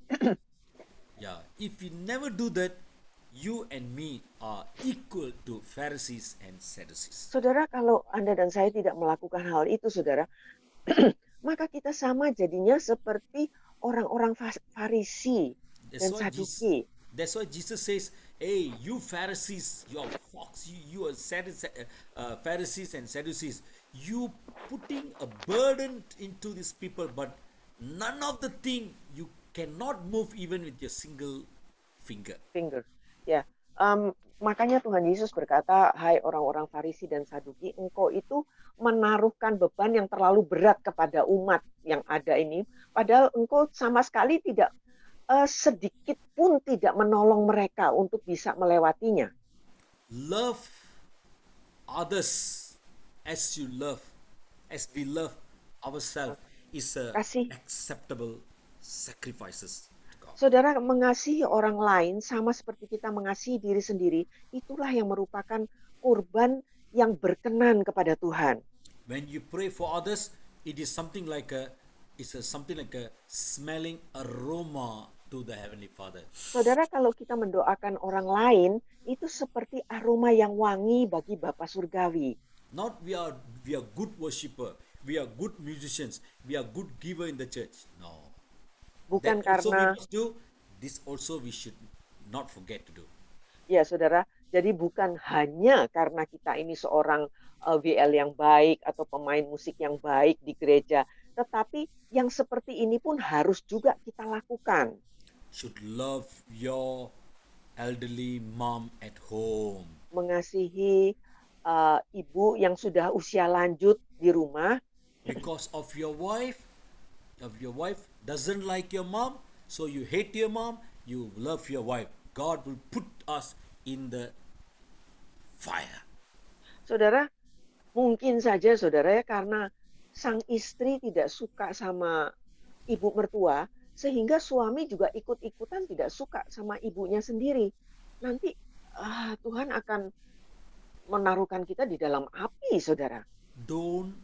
Yeah, if we never do that, you and me are equal to Pharisees and Sadducees. Saudara, kalau Anda dan saya tidak melakukan hal itu, saudara, maka kita sama jadinya seperti orang-orang Farisi dan Saduki. That's why Jesus says, hey, you Pharisees, you are fox, you are Pharisees and Sadducees. You putting a burden into these people, but none of the thing you cannot move even with your single finger. Ya, Makanya Tuhan Yesus berkata, hai orang-orang Farisi dan Saduki, engkau itu menaruhkan beban yang terlalu berat kepada umat yang ada ini, padahal engkau sama sekali tidak sedikit pun tidak menolong mereka untuk bisa melewatinya. Love others as you love, as we love ourselves is a Kasih acceptable sacrifices to God. Saudara, mengasihi orang lain sama seperti kita mengasihi diri sendiri, itulah yang merupakan kurban yang berkenan kepada Tuhan. When you pray for others, it is something like something like a smelling aroma to the Heavenly Father. Saudara, kalau kita mendoakan orang lain, itu seperti aroma yang wangi bagi Bapa Surgawi. Not we are good worshipper, we are good musicians, we are good giver in the church. No. Bukan That also we karena, must do. This also we should not forget to do. ya saudara, jadi bukan hanya karena kita ini seorang WL yang baik atau pemain musik yang baik di gereja, tetapi yang seperti ini pun harus juga kita lakukan. Should love your elderly mom at home. Mengasihi ibu yang sudah usia lanjut di rumah, Because of your wife doesn't like your mom, so you hate your mom, you love your wife. God will put us in the fire. saudara, mungkin saja saudara ya, karena sang istri tidak suka sama ibu mertua, sehingga suami juga ikut-ikutan tidak suka sama ibunya sendiri. Nanti Tuhan akan menaruhkan kita di dalam api, saudara. Don't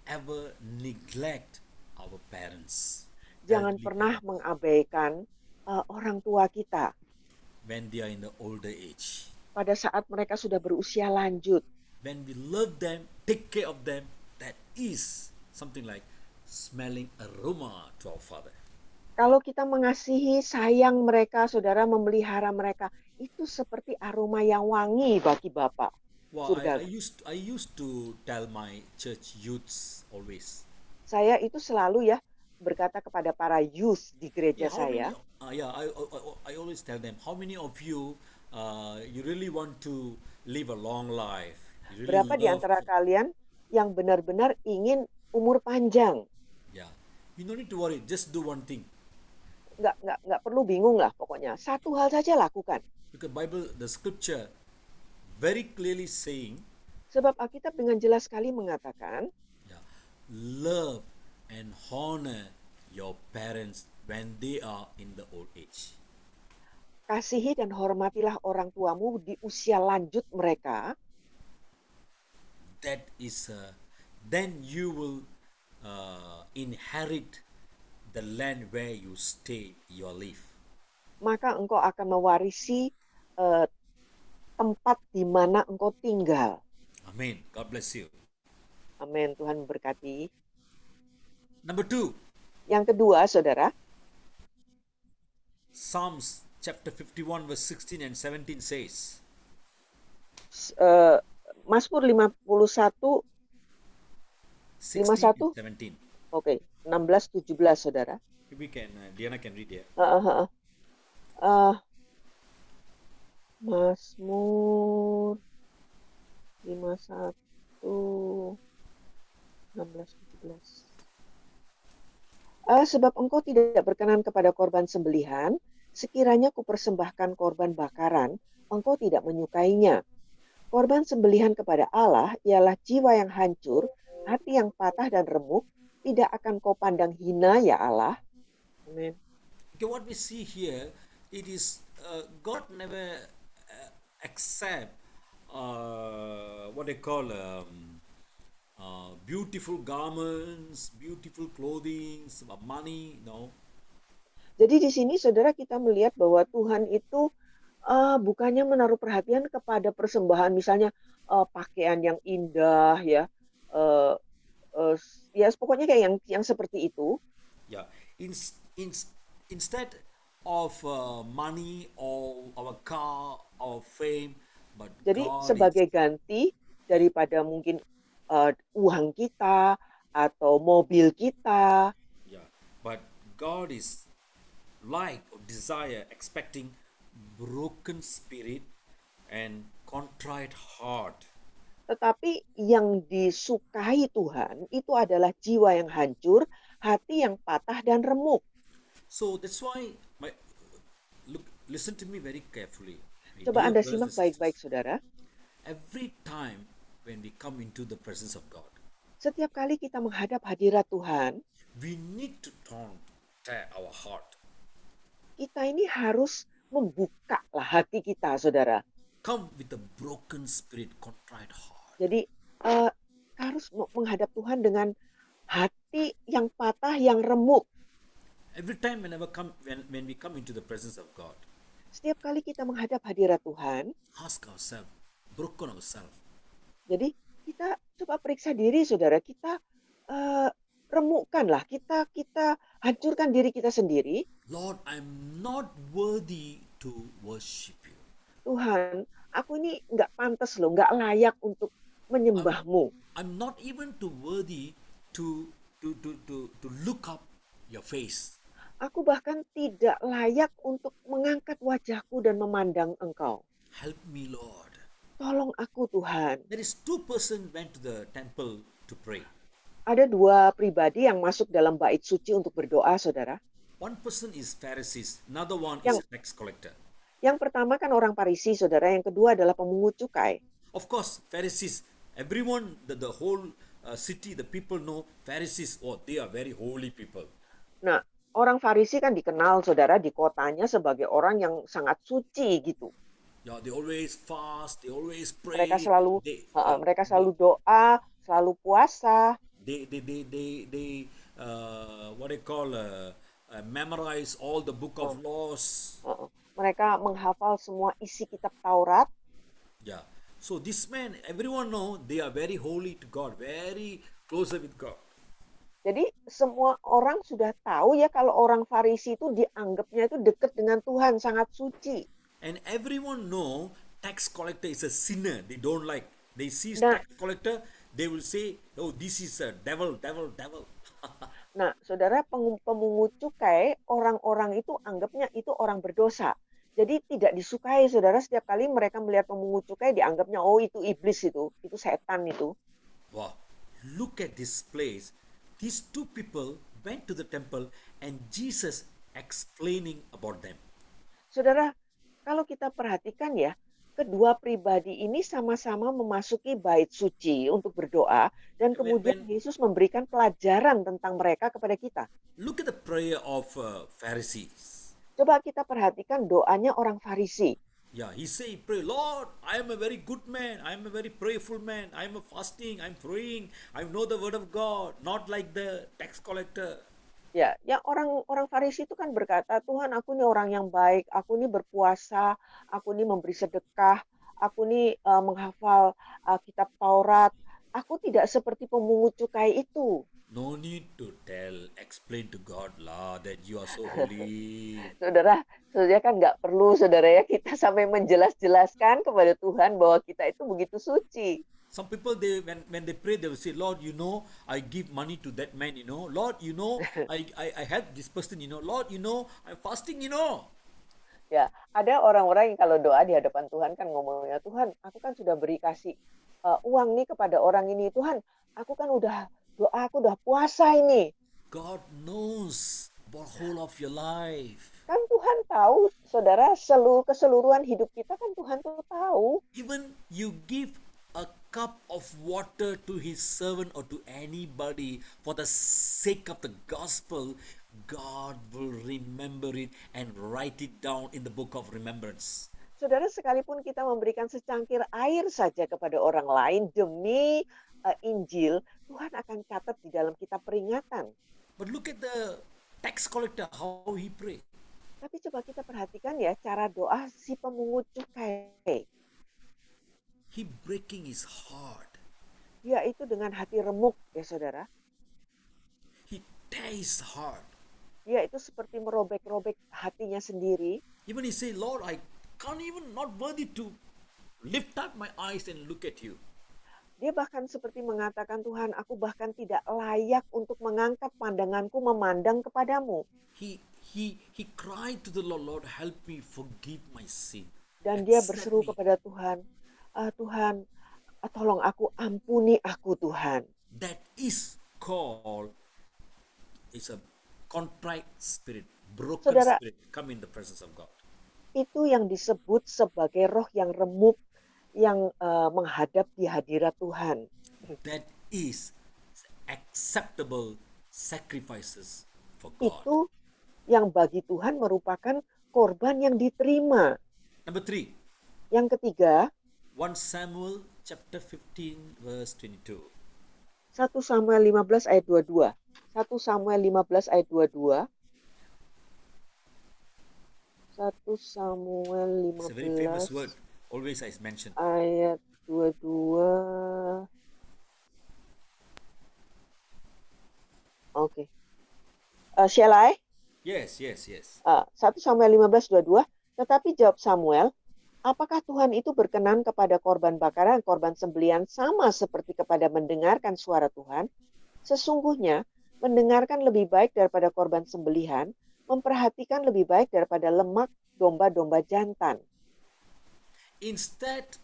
ever neglect our parents. Jangan elderly pernah parents, mengabaikan orang tua kita when they are in the older age. pada saat mereka sudah berusia lanjut. When we love them, take care of them, that is something like smelling aroma to our Father. Kalau kita mengasihi, sayang mereka, saudara, memelihara mereka, itu seperti aroma yang wangi bagi Bapa. Well, Surga. I used to tell my church youths always. Saya itu selalu ya berkata kepada para youth di gereja saya, I always tell them, how many of you you really want to live a long life? You really berapa di antara kalian yang benar-benar ingin umur panjang? Yeah, you don't need to worry. Just do one thing. Nggak perlu bingung lah pokoknya. Satu hal saja lakukan. Because Bible, the Scripture, very clearly saying, Sebab Alkitab dengan jelas sekali mengatakan, love and honor your parents when they are in the old age. kasihi dan hormatilah orang tuamu di usia lanjut mereka. That is, then you will inherit the land where you stay your life. Maka engkau akan mewarisi tempat di mana engkau tinggal. Amen. God bless you. Amin. Tuhan memberkati. Number 2, Yang kedua, saudara, Psalms chapter 51 verse 16 and 17 says, Mazmur 51, 16 51? and 17. oke, 16-17, saudara. We can, Diana can read here. Mazmur 51, 16-17. Sebab engkau tidak berkenan kepada korban sembelihan, sekiranya kupersembahkan korban bakaran, engkau tidak menyukainya. Korban sembelihan kepada Allah ialah jiwa yang hancur, hati yang patah dan remuk, tidak akan kau pandang hina ya Allah. Amin. Okay, what we see here, it is God never accept what they call beautiful garments, beautiful clothing, money. No. Jadi di sini saudara kita melihat bahwa Tuhan itu bukannya menaruh perhatian kepada persembahan, misalnya pakaian yang indah ya, ya pokoknya kayak yang seperti itu. Yeah. Instead of money or our car or fame, but Jadi God sebagai ganti daripada mungkin uang kita atau mobil kita, but God is like or desire, expecting broken spirit and contrite heart. Tetapi yang disukai Tuhan itu adalah jiwa yang hancur, hati yang patah dan remuk. So that's why listen to me very carefully. My Coba dear Anda brothers simak and baik-baik, sisters, saudara. every time when we come into the presence of God, Setiap kali kita menghadap hadirat Tuhan, we need to tear our heart. kita ini harus membuka lah hati kita, saudara. Come with a broken spirit, contrite heart. Jadi harus menghadap Tuhan dengan hati yang patah, yang remuk. Every time when we come into the presence of God, Setiap kali kita menghadap hadirat Tuhan, ask ourselves, broken ourselves. jadi kita coba periksa diri, saudara. Kita remukkanlah, kita hancurkan diri kita sendiri. Lord, I'm not worthy to worship you. Tuhan, aku ini nggak pantas loh, nggak layak untuk menyembahmu. I'm not even too worthy to look up your face. Aku bahkan tidak layak untuk mengangkat wajahku dan memandang Engkau. Help me, Lord. Tolong aku, Tuhan. There is 2 persons went to the temple to pray. Ada 2 pribadi yang masuk dalam bait suci untuk berdoa, saudara. One person is Pharisees, another one is a tax collector. Yang pertama kan orang Farisi, saudara. Yang kedua adalah pemungut cukai. Of course, Pharisees, everyone, the whole city, the people know Pharisees, they are very holy people. Nah, orang Farisi kan dikenal, saudara, di kotanya sebagai orang yang sangat suci gitu. Yeah, they always fast, they always pray. Mereka selalu doa, selalu puasa. They memorize all the book of laws. Mereka menghafal semua isi kitab Taurat. Yeah. So this man, everyone know they are very holy to God, very closer with God. Jadi semua orang sudah tahu ya kalau orang Farisi itu dianggapnya itu dekat dengan Tuhan, sangat suci. And everyone know tax collector is a sinner. They don't like. They see tax collector, they will say, "Oh, this is a devil." Nah, saudara, pemungut cukai, orang-orang itu anggapnya itu orang berdosa. Jadi tidak disukai, saudara. Setiap kali mereka melihat pemungut cukai, dianggapnya, oh itu iblis itu setan itu. Wow, look at this place. These 2 people went to the temple and Jesus explaining about them. Saudara, kalau kita perhatikan ya, kedua pribadi ini sama-sama memasuki bait suci untuk berdoa dan kemudian Yesus memberikan pelajaran tentang mereka kepada kita. Look at the prayer of Pharisees. Coba kita perhatikan doanya orang Farisi. Yeah, he say, pray, Lord, I am a very good man. I am a very prayerful man. I am a fasting. I am praying. I know the word of God. Not like the tax collector. Ya, yang orang Farisi itu kan berkata, Tuhan, aku ini orang yang baik, aku ini berpuasa, aku ini memberi sedekah, aku ini menghafal kitab Taurat, aku tidak seperti pemungut cukai itu. No need to explain to God lah that you are so holy. Saudara kan nggak perlu, saudara ya, kita sampai menjelaskan kepada Tuhan bahwa kita itu begitu suci. Some people, when they pray, they will say, Lord, I give money to that man, Lord, I help this person, Lord, I'm fasting, Ya, ada orang-orang yang kalau doa di hadapan Tuhan kan ngomongnya, Tuhan, aku kan sudah kasih uang nih kepada orang ini. Tuhan, aku kan udah doa, aku udah puasa ini. God knows about whole of your life. Kan Tuhan tahu, saudara, keseluruhan hidup kita kan Tuhan tuh tahu. Even you give a cup of water to his servant or to anybody for the sake of the gospel, God will remember it and write it down in the book of remembrance. Saudara, sekalipun kita memberikan secangkir air saja kepada orang lain demi Injil, Tuhan akan catat di dalam kitab peringatan. But look at the tax collector, how he pray. Tapi coba kita perhatikan ya cara doa si pemungut cukai. He breaking his heart. Dia itu dengan hati remuk ya saudara. He tear his heart. Dia itu seperti merobek-robek hatinya sendiri. Even he say, Lord, I can't even not worthy to lift up my eyes and look at you. Dia bahkan seperti mengatakan, Tuhan, aku bahkan tidak layak untuk mengangkat pandanganku memandang kepadamu. He cried to the Lord, Lord, help me, forgive my sin. dan dia accept berseru me. kepada Tuhan, Tuhan, tolong aku, ampuni aku Tuhan. That is called is a contrite spirit, broken Saudara, spirit. Come in the presence of God. itu yang disebut sebagai roh yang remuk, yang menghadap di hadirat Tuhan. That is acceptable sacrifices for God. Itu yang bagi Tuhan merupakan korban yang diterima. Number 3, Yang ketiga, 1 Samuel chapter 15 verse 22. 1 Samuel 15 ayat 22. 1 Samuel 15 ayat 22. 1 Samuel It's a very famous 15 word. Always I mention. ayat 22. Oke. Shall I? Yes. 1 Samuel 15:22. Tetapi jawab Samuel, apakah Tuhan itu berkenan kepada korban bakaran, korban sembelihan sama seperti kepada mendengarkan suara Tuhan? Sesungguhnya, mendengarkan lebih baik daripada korban sembelihan, memperhatikan lebih baik daripada lemak domba-domba jantan. Instead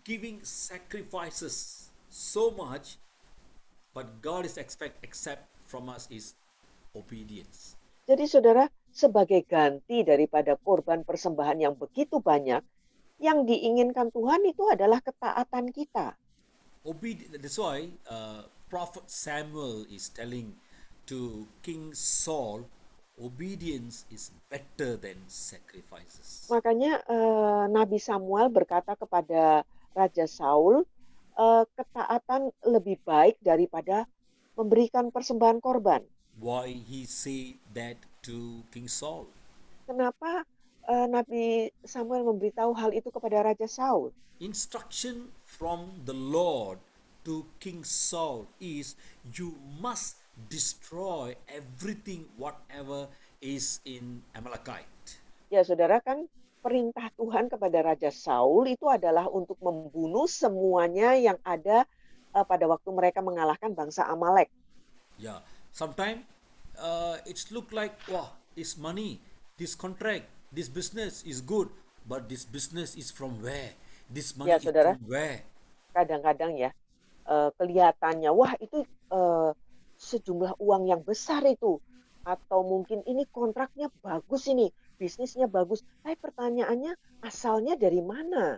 giving sacrifices so much, but God is accept from us is obedience. Jadi saudara, sebagai ganti daripada korban persembahan yang begitu banyak, yang diinginkan Tuhan itu adalah ketaatan kita. That's why Prophet Samuel is telling to King Saul, obedience is better than sacrifices. Makanya Nabi Samuel berkata kepada Raja Saul, ketaatan lebih baik daripada memberikan persembahan korban. Why he say that to King Saul? Kenapa Nabi Samuel memberitahu hal itu kepada Raja Saul? Instruction from the Lord to King Saul is you must destroy everything whatever is in Amalekite. Ya saudara, kan perintah Tuhan kepada Raja Saul itu adalah untuk membunuh semuanya yang ada pada waktu mereka mengalahkan bangsa Amalek. Yeah, sometimes it's look like, wow, this money, this contract, this business is good, but this business is from where? This money Ya is saudara, from where? kadang-kadang ya kelihatannya, wah itu sejumlah uang yang besar itu, atau mungkin ini kontraknya bagus, ini bisnisnya bagus. Tapi pertanyaannya, asalnya dari mana?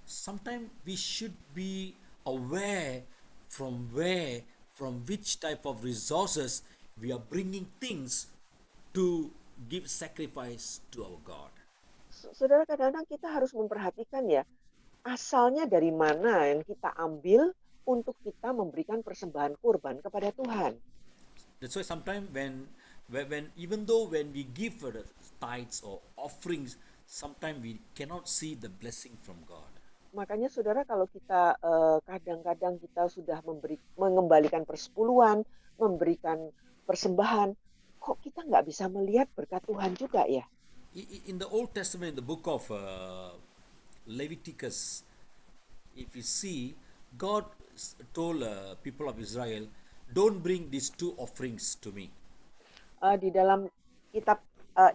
Sometimes we should be aware from where, from which type of resources we are bringing things to give sacrifice to our God. Saudara, kadang-kadang kita harus memperhatikan ya, asalnya dari mana yang kita ambil untuk kita memberikan persembahan kurban kepada Tuhan. That's why sometimes when even though when we give for the tithes or offerings, sometimes we cannot see the blessing from God. Makanya saudara, kalau kita kadang-kadang kita sudah mengembalikan persepuluhan, memberikan persembahan, kok kita nggak bisa melihat berkat Tuhan juga ya? In the Old Testament, in the book of Leviticus, if you see, God told people of Israel, don't bring these two offerings to me. Di dalam kitab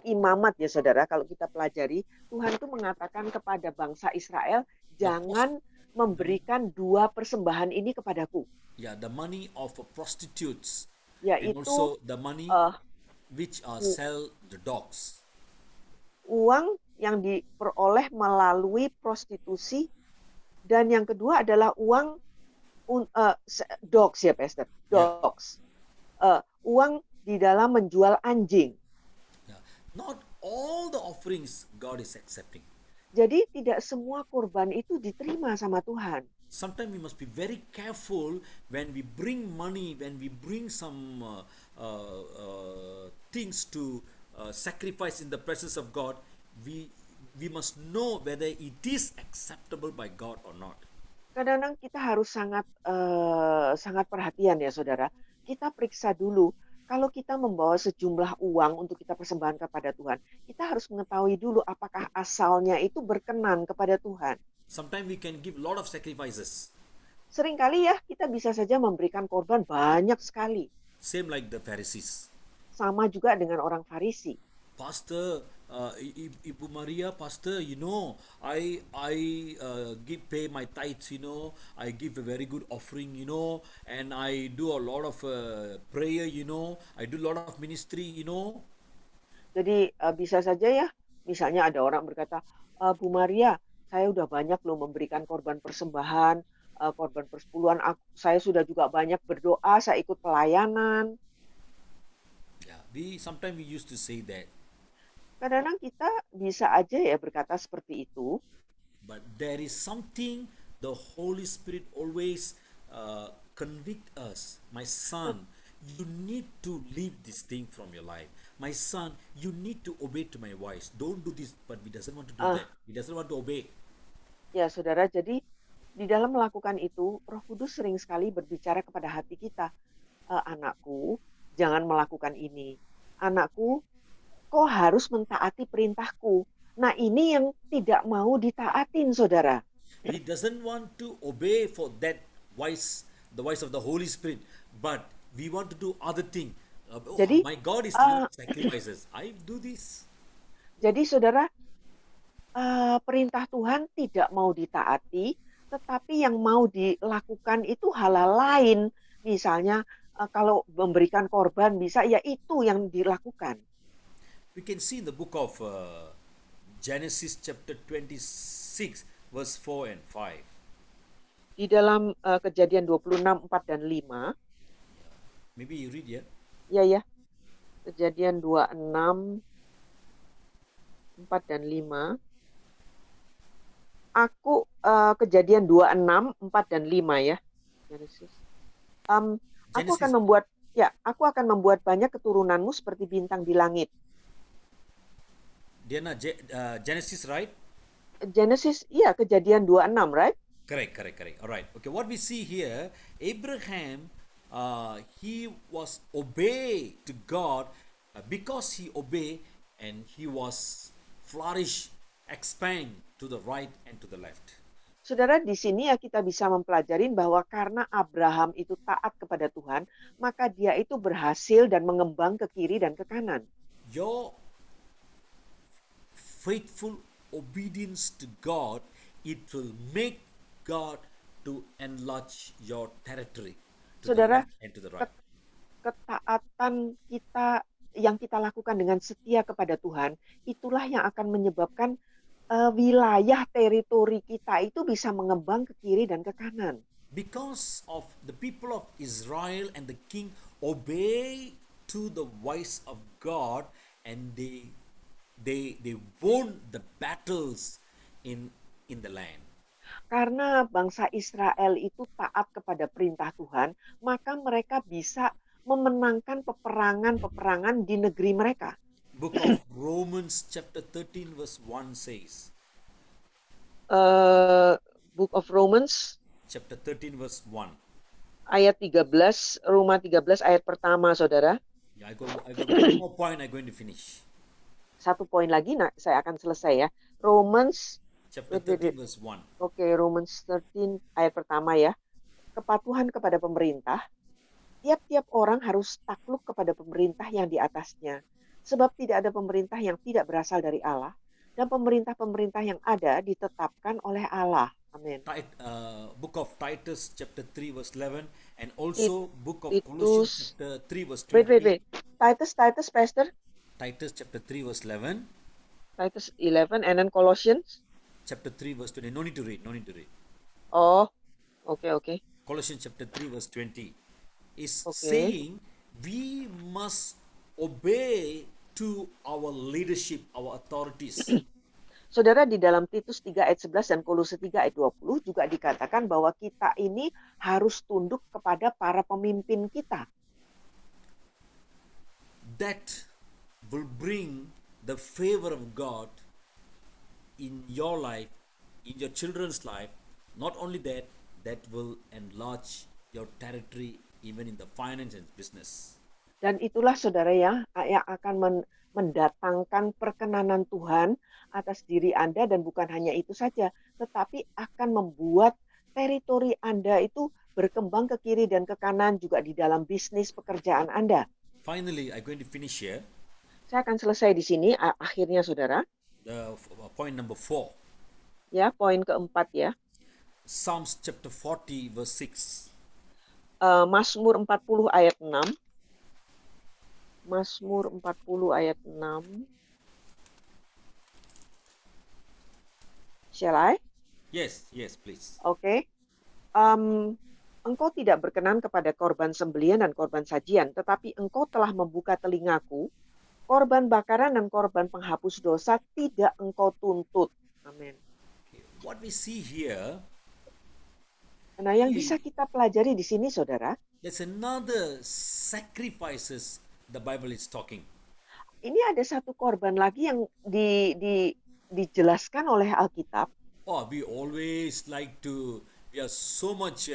Imamat ya saudara, kalau kita pelajari, Tuhan itu mengatakan kepada bangsa Israel, jangan memberikan dua persembahan ini kepadaku. Yeah, the money of prostitutes, Yaitu and also the money which sell the dogs. Uang yang diperoleh melalui prostitusi, dan yang kedua adalah uang dogs ya Pastor, dogs. Uang di dalam menjual anjing. Yeah. Not all the offerings God is accepting. Jadi tidak semua kurban itu diterima sama Tuhan. Sometimes we must be very careful when we bring money, when we bring some things to sacrifice in the presence of God. We must know whether it is acceptable by God or not. Kadang-kadang kita harus sangat perhatian ya saudara. Kita periksa dulu. Kalau kita membawa sejumlah uang untuk kita persembahan kepada Tuhan, kita harus mengetahui dulu apakah asalnya itu berkenan kepada Tuhan. Sometimes we can give a lot of sacrifices. Seringkali ya kita bisa saja memberikan korban banyak sekali. Same like the Pharisees. Sama juga dengan orang Farisi. Pastor, Ibu Maria, Pastor, I pay my tithes, I give a very good offering, and I do a lot of prayer, I do a lot of ministry. Jadi bisa saja ya, misalnya ada orang berkata, Bu Maria, saya udah banyak loh memberikan korban persembahan, korban persepuluhan, saya sudah juga banyak berdoa, saya ikut pelayanan. Yeah, sometimes we used to say that, Kadang-kadang kita bisa aja ya berkata seperti itu, but there is something the Holy Spirit always convict us. My son, you need to leave this thing from your life. My son, you need to obey to my voice. Don't do this, but he doesn't want to do that. He doesn't want to obey. ya saudara, jadi di dalam melakukan itu, Roh Kudus sering sekali berbicara kepada hati kita, anakku, jangan melakukan ini. Anakku, kau harus mentaati perintahku. Nah, ini yang tidak mau ditaatin, saudara. He doesn't want to obey for that voice, the voice of the Holy Spirit, but we want to do other thing. Jadi, My God is doing sacrifices. I do this. Jadi, saudara, perintah Tuhan tidak mau ditaati, tetapi yang mau dilakukan itu hal-hal lain. Misalnya, kalau memberikan korban bisa, ya itu yang dilakukan. We can see in the book of Genesis chapter 26 verse 4 and 5. Di dalam Kejadian 26, 4 dan 5, Maybe you read, yeah? ya, Kejadian 26, 4 dan 5. Kejadian 26, 4 dan 5 ya. Genesis. Aku akan membuat banyak keturunanmu seperti bintang di langit. Diana, Genesis, right? Genesis, iya, Kejadian 26, right? Correct. All right. Okay, what we see here, Abraham, he was obey to God because he obeyed and he was flourish, expand to the right and to the left. Saudara, di sini ya kita bisa mempelajarin bahwa karena Abraham itu taat kepada Tuhan, maka dia itu berhasil dan mengembang ke kiri dan ke kanan. Your faithful obedience to God, it will make God to enlarge your territory to Saudara, the left and to the right. Ketaatan kita yang kita lakukan dengan setia kepada Tuhan, itulah yang akan menyebabkan wilayah teritori kita itu bisa mengembang ke kiri dan ke kanan. Because of the people of Israel and the king obey to the voice of God, and they won the battles in the land. Karena bangsa Israel itu taat kepada perintah Tuhan, maka mereka bisa memenangkan peperangan-peperangan di negeri mereka. Book of Romans chapter 13 verse 1 says. Book of Romans Chapter 13 verse 1. Ayat 13, Roma 13 ayat pertama, saudara. Yeah, I got one more point I'm going to finish. Satu poin lagi, saya akan selesai ya. Romans Chapter 13 verse 1. Oke, Romans 13 ayat pertama ya. Kepatuhan kepada pemerintah. Tiap-tiap orang harus takluk kepada pemerintah yang di atasnya. Sebab tidak ada pemerintah yang tidak berasal dari Allah. Dan pemerintah-pemerintah yang ada ditetapkan oleh Allah. Amin. Book of Titus chapter 3 verse 11 and also book of Colossians chapter 3 verse 20. Wait. Titus, Pastor. Titus chapter 3 verse 11. Titus 11 and then Colossians. Chapter 3 verse 20. No need to read. Oh, okay. Colossians chapter 3 verse 20 is saying we must obey to our leadership, our authorities. Saudara, di dalam Titus 3 ayat 11 dan Kolose 3 ayat 20 juga dikatakan bahwa kita ini harus tunduk kepada para pemimpin kita. That will bring the favor of God in your life, in your children's life. Not only that, that will enlarge your territory even in the finance and business. Dan itulah saudara yang akan mendatangkan perkenanan Tuhan atas diri Anda, dan bukan hanya itu saja, tetapi akan membuat teritori Anda itu berkembang ke kiri dan ke kanan juga di dalam bisnis pekerjaan Anda. Finally, I'm going to finish here. Saya akan selesai di sini akhirnya saudara. Point number 4. Ya, poin keempat ya. Psalms chapter 40 verse 6. Mazmur 40 ayat 6. Mazmur 40 ayat 6. Shall I? Yes, please. Oke. Engkau tidak berkenan kepada korban sembelian dan korban sajian, tetapi engkau telah membuka telingaku. Korban bakaran dan korban penghapus dosa tidak engkau tuntut. Amin. What we see here, Nah, yang bisa kita pelajari di sini, saudara, there's another sacrifices the Bible is talking. ini ada satu korban lagi yang dijelaskan oleh Alkitab. Oh, we are so much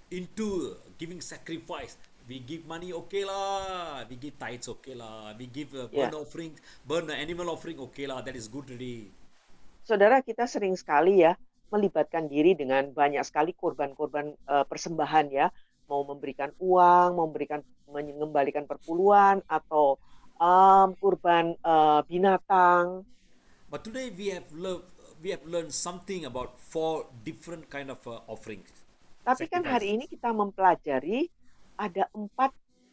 into giving sacrifice. We give money, okay lah. We give tithes, okay lah. We give burn animal offering, okay lah. That is good already. Saudara, kita sering sekali ya melibatkan diri dengan banyak sekali korban-korban persembahan ya, mau memberikan uang, mengembalikan perpuluhan atau kurban binatang. But today we have learned something about 4 different kind of offerings. Tapi kan hari ini kita mempelajari ada 4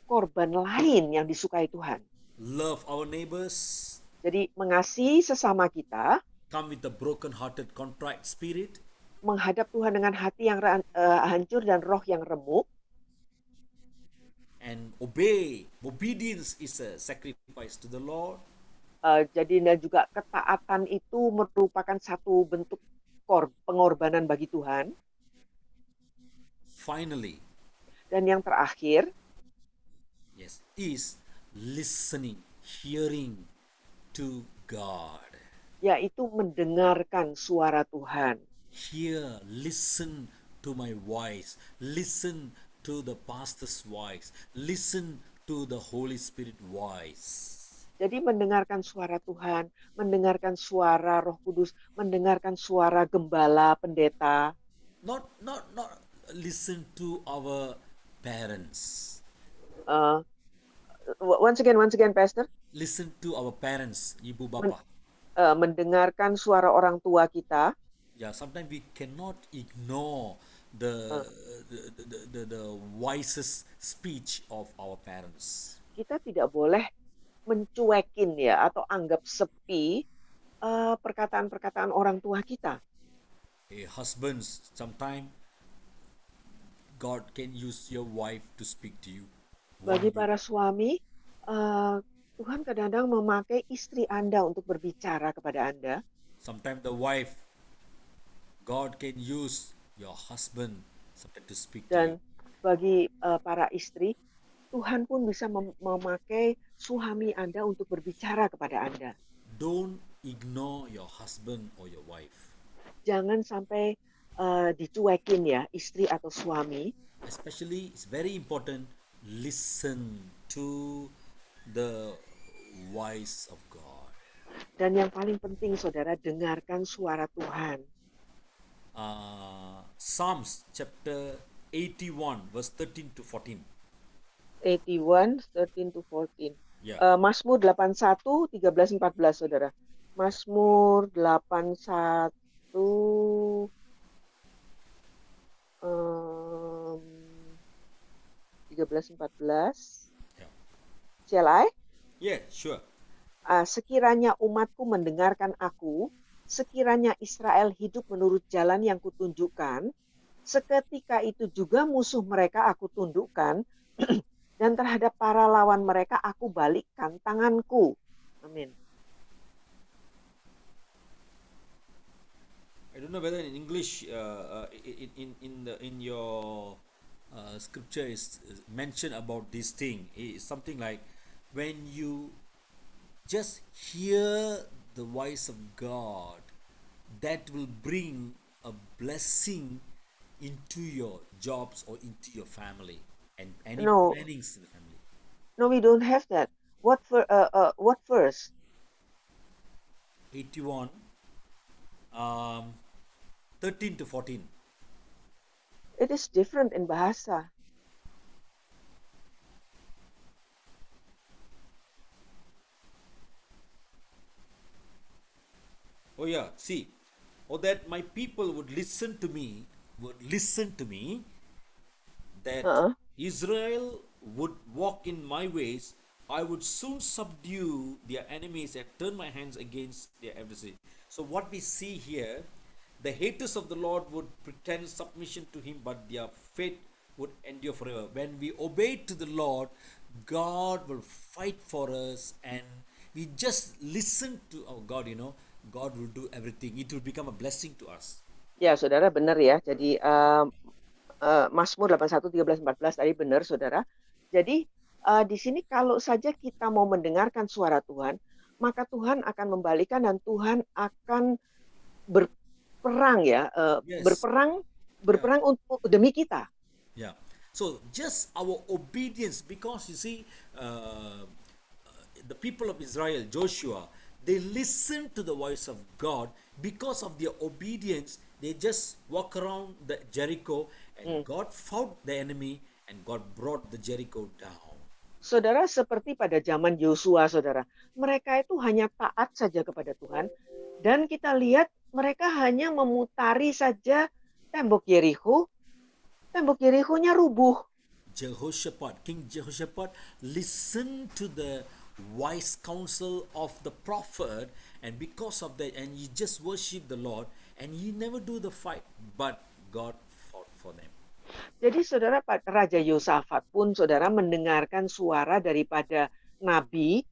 korban lain yang disukai Tuhan. Love our neighbors. Jadi mengasihi sesama kita. Come with a broken-hearted, contrite spirit. Menghadap Tuhan dengan hati yang hancur dan roh yang remuk. And obey. Obedience is a sacrifice to the Lord. Jadi dan juga ketaatan itu merupakan satu bentuk pengorbanan bagi Tuhan. Finally. Dan yang terakhir. Yes, is listening, hearing to God. Yaitu mendengarkan suara Tuhan. Listen to my voice. Listen to the pastor's voice. Listen to the Holy Spirit voice. Jadi mendengarkan suara Tuhan, mendengarkan suara Roh Kudus, mendengarkan suara gembala, pendeta. Not listen to our parents. Once again, Pastor. Listen to our parents, ibu bapa. Mendengarkan suara orang tua kita. Yeah, sometimes we cannot ignore the wisest speech of our parents. Kita tidak boleh mencuekin ya atau anggap sepi perkataan-perkataan orang tua kita. Husbands, sometimes God can use your wife to speak to you. Bagi para suami, Tuhan kadang-kadang memakai istri Anda untuk berbicara kepada Anda. Sometimes the wife, God can use your husband sometimes to speak to you. Dan bagi para istri, Tuhan pun bisa memakai suami Anda untuk berbicara kepada Anda. Don't ignore your husband or your wife. Jangan sampai dicuekin ya, istri atau suami. Especially, it's very important, listen to the voice of God. Dan yang paling penting, saudara, dengarkan suara Tuhan. Psalms chapter 81 verse 13 to 14. 81, 13 to 14. Yeah. Mazmur 81, 13, 14, saudara. Mazmur 81, 13, 14. Yeah. Shall I? Yeah, sure. Sekiranya umatku mendengarkan aku, sekiranya Israel hidup menurut jalan yang kutunjukkan, seketika itu juga musuh mereka aku tundukkan, dan terhadap para lawan mereka aku balikkan tanganku. Amin. I don't know whether in English, in your scripture is mentioned about this thing. It's something like when you just hear the voice of God, that will bring a blessing into your jobs or into your family and any plannings in the family. No, we don't have that. What verse? 81, 13 to 14. It is different in bahasa. Oh yeah, see. Oh, that my people would listen to me, that Heeh. Israel would walk in my ways, I would soon subdue their enemies and turn my hands against their adversary. So, what we see here, the haters of the Lord would pretend submission to Him, but their faith would endure forever. When we obey to the Lord, God will fight for us, and we just listen to our God, God will do everything. It will become a blessing to us. Ya, saudara benar ya. Jadi Mazmur 81, 13, 14 tadi benar saudara. Jadi di sini kalau saja kita mau mendengarkan suara Tuhan, maka Tuhan akan membalikan dan Tuhan akan berperang ya, Yes. berperang untuk demi kita. Yeah. So just our obedience, because you see, the people of Israel, Joshua, they listened to the voice of God. Because of their obedience, they just walk around the Jericho, and God fought the enemy, and God brought the Jericho down. Saudara, seperti pada zaman Yosua, saudara, mereka itu hanya taat saja kepada Tuhan, dan kita lihat mereka hanya memutari saja tembok Yerikho. Tembok Yerikho-nya rubuh. King Jehoshaphat listened to the wise counsel of the prophet, and because of that, and he just worship the Lord, and he never do the fight, but God fought for them. Jadi saudara, Raja Yosafat pun saudara mendengarkan suara daripada Nabi,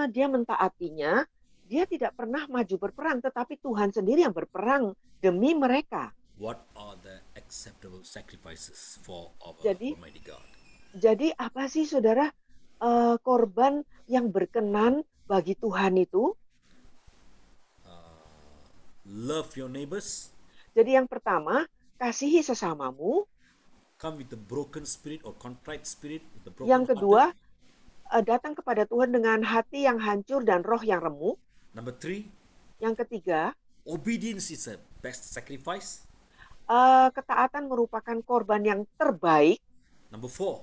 dia mentaatinya, dia tidak pernah maju berperang, tetapi Tuhan sendiri yang berperang demi mereka. What are the acceptable sacrifices for our Jadi- Almighty God? Jadi apa sih saudara korban yang berkenan bagi Tuhan itu? Love your neighbors, Jadi yang pertama, kasihi sesamamu. come with a broken spirit or contrite spirit, with the broken Yang hearted. kedua, datang kepada Tuhan dengan hati yang hancur dan roh yang remuk. Number 3, Yang ketiga, obedience is a best sacrifice. ketaatan merupakan korban yang terbaik. Number 4,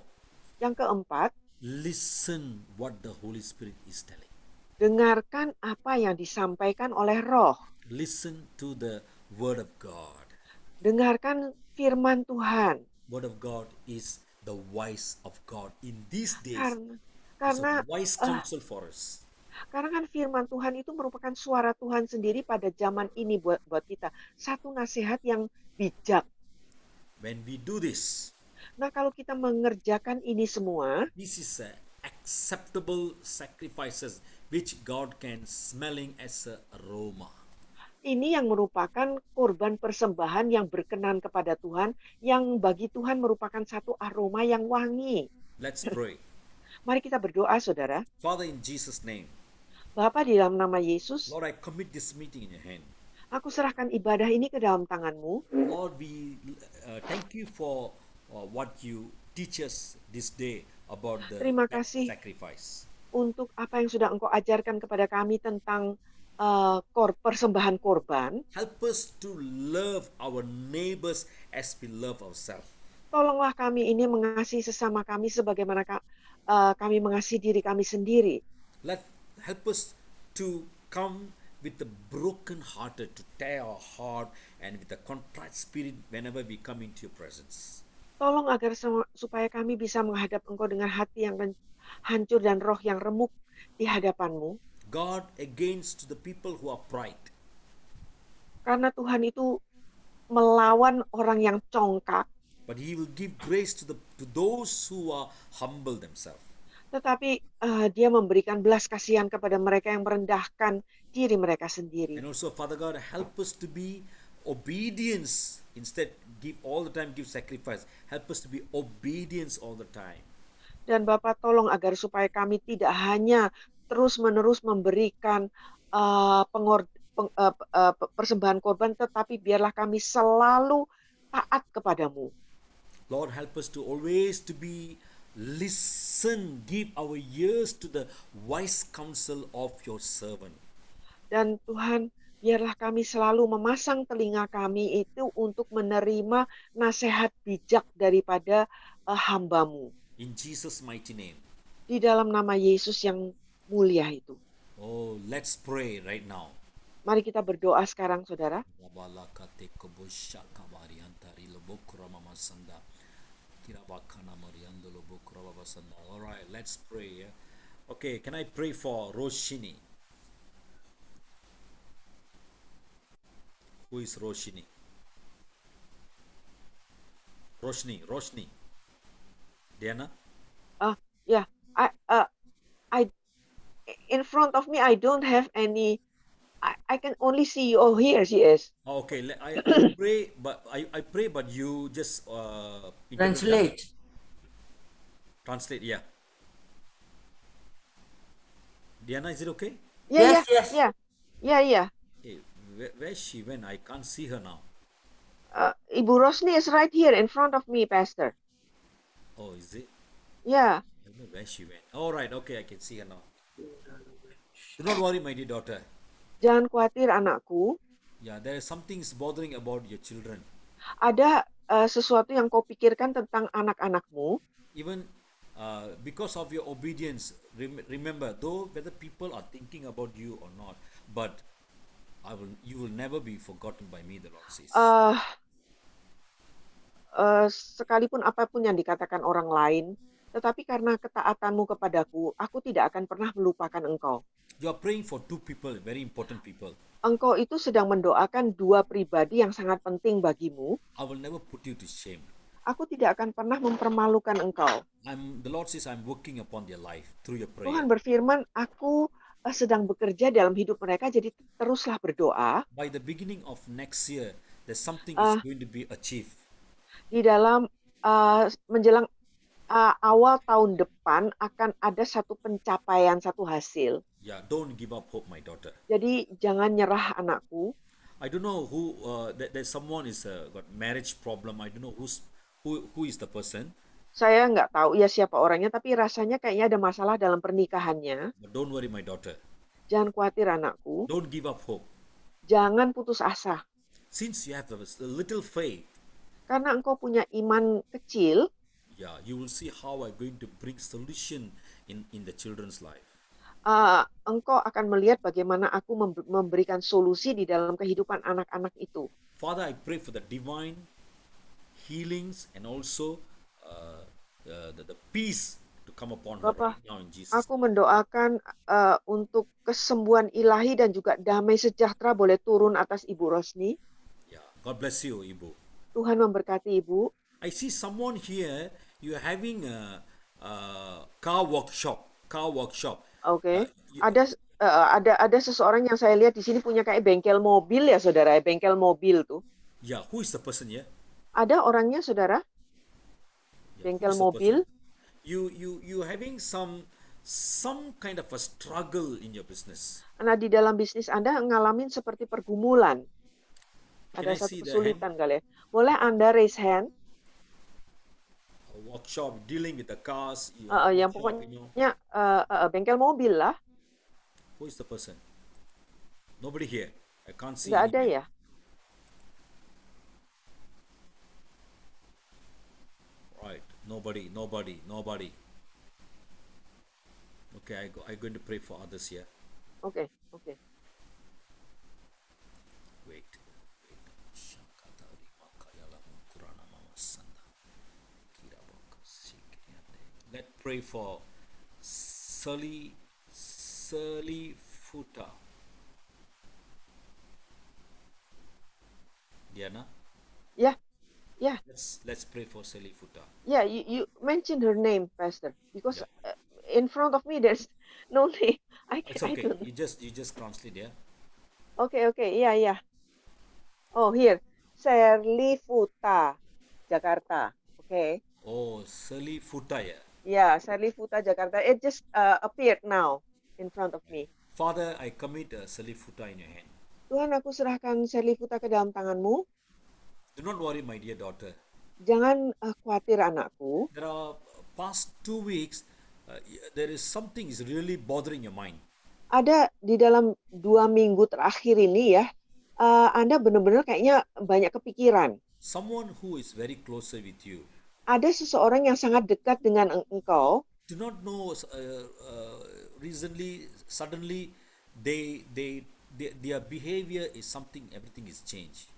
Yang keempat, listen what the Holy Spirit is telling. dengarkan apa yang disampaikan oleh roh. Listen to the word of God. Dengarkan firman Tuhan. Word of God is the wise of God in these days. Karena It's a wise counsel for us. Karena kan firman Tuhan itu merupakan suara Tuhan sendiri pada zaman ini buat kita. Satu nasihat yang bijak. When we do this, Nah, kalau kita mengerjakan ini semua, this is a acceptable sacrifices which God can smelling as a aroma. ini yang merupakan korban persembahan yang berkenan kepada Tuhan, yang bagi Tuhan merupakan satu aroma yang wangi. Let's pray. Mari kita berdoa, saudara. Father, in Jesus' name, Bapa, di dalam nama Yesus, Lord, I commit this meeting in your hand. aku serahkan ibadah ini ke dalam tangan-Mu. Lord, we thank you for what you teach us this day about the Terima best kasih. sacrifice. Untuk apa yang sudah Engkau ajarkan kepada kami tentang persembahan korban. Help us to love our neighbors as we love ourselves. Tolonglah kami ini mengasihi sesama kami sebagaimana kami mengasihi diri kami sendiri. Help us to come with the broken hearted, to tear our heart, and with a contrite spirit whenever we come into your presence. Tolong agar supaya kami bisa menghadap Engkau dengan hati yang hancur dan roh yang remuk di hadapan-Mu. God against the people who are pride. Karena Tuhan itu melawan orang yang congkak, But He will give grace to those who are humble themselves. tetapi Dia memberikan belas kasihan kepada mereka yang merendahkan diri mereka sendiri. And also, Father God, help us to be obedience. Instead, give all the time, give sacrifice. Help us to be obedience all the time. Dan Bapak tolong agar supaya kami tidak hanya terus-menerus memberikan persembahan korban, tetapi biarlah kami selalu taat kepadamu. Lord, help us to always to be listen, give our ears to the wise counsel of your servant. Dan Tuhan, biarlah kami selalu memasang telinga kami itu untuk menerima nasihat bijak daripada hamba-Mu. In Jesus' mighty name. Di dalam nama Yesus yang mulia itu. Oh, let's pray right now. Mari kita berdoa sekarang, saudara. Rabalakate koboshaka variantari lobokura mama sanda. Kirabakana mariando lobokura baba sanda. All right, let's pray. Yeah? Okay, can I pray for Roshini? Who is Roshini? Roshni. Diana? Yeah, I in front of me I don't have any. I can only see you. Oh, here she is. Oh, okay, I pray, but I pray, but you just interpret that. Translate. Translate, yeah. Diana, is it okay? Yeah, Yes. yeah. Hey, where she went? I can't see her now. Ibu Rosni is right here in front of me, Pastor. Oh, is it? Yeah. I don't know where she went. All right, okay, I can see her now. Do not worry, my dear daughter. Jangan khawatir, anakku. Yeah, there is something is bothering about your children. Ada sesuatu yang kau pikirkan tentang anak-anakmu. Even because of your obedience, remember, though whether people are thinking about you or not, but you will never be forgotten by me, the Lord says. Sekalipun apapun yang dikatakan orang lain, tetapi karena ketaatanmu kepadaku, aku tidak akan pernah melupakan engkau. You are praying for two people, very important people. Engkau itu sedang mendoakan dua pribadi yang sangat penting bagimu. I will never put you to shame. Aku tidak akan pernah mempermalukan engkau. The Lord says I'm working upon their life through your prayer. Tuhan berfirman, aku sedang bekerja dalam hidup mereka, jadi teruslah berdoa. By the beginning of next year, there's something is going to be achieved. Di dalam menjelang awal tahun depan akan ada satu pencapaian, satu hasil. Yeah, don't give up hope, my daughter. Jadi jangan nyerah, anakku. I don't know who. There's someone is got marriage problem. I don't know who is the person. Saya nggak tahu ya siapa orangnya, tapi rasanya kayaknya ada masalah dalam pernikahannya. But don't worry, my daughter. Jangan khawatir, anakku. Don't give up hope. Jangan putus asa. Since you have a little faith, karena engkau punya iman kecil, yeah, you will see how I'm going to bring solution in the children's life. Engkau akan melihat bagaimana aku memberikan solusi di dalam kehidupan anak-anak itu. Father, I pray for the divine healings and also the peace to come upon her right now in Jesus. Aku mendoakan untuk kesembuhan ilahi dan juga damai sejahtera boleh turun atas Ibu Rosni. Yeah, God bless you, Ibu. Tuhan memberkati Ibu. I see someone here. You're having a car workshop. Oke. Ada seseorang yang saya lihat di sini punya kayak bengkel mobil ya, saudara. Bengkel mobil tuh. Yeah, who is the person here? Ada orangnya, saudara. Bengkel mobil. You having some kind of a struggle in your business. Nah, di dalam bisnis Anda ngalamin seperti pergumulan. Ada satu kesulitan kali ya. Boleh Anda raise hand? Workshop dealing with the cars. Yang pokoknya bengkel mobil lah. Who is the person? Nobody here. I can't see. Nggak ada ya? Right. Nobody. Okay, I'm going to pray for others here. Okay. Wait. Let's pray for Sally Futa. Diana? Yeah. Let's pray for Sally Futa. Yeah, you mentioned her name, Pastor, because in front of me there's no name. It's okay. You just translate, yeah. Okay. Yeah. Oh, here. Sally Futa, Jakarta. Okay. Oh, Sally Futa, yeah. Yeah, Sally Futa, Jakarta. It just appeared now in front of me. Father, I commit Sally Futa in your hand. Tuhan, aku serahkan Sally Futa ke dalam tangan-Mu. Do not worry, my dear daughter. Jangan khawatir, anakku. There are past 2 weeks, there is something is really bothering your mind. Ada di dalam 2 minggu terakhir ini ya, Anda benar-benar kayaknya banyak kepikiran. Someone who is very closer with you. Ada seseorang yang sangat dekat dengan engkau. Do not know. Recently, suddenly, they their behavior is something, everything is changed.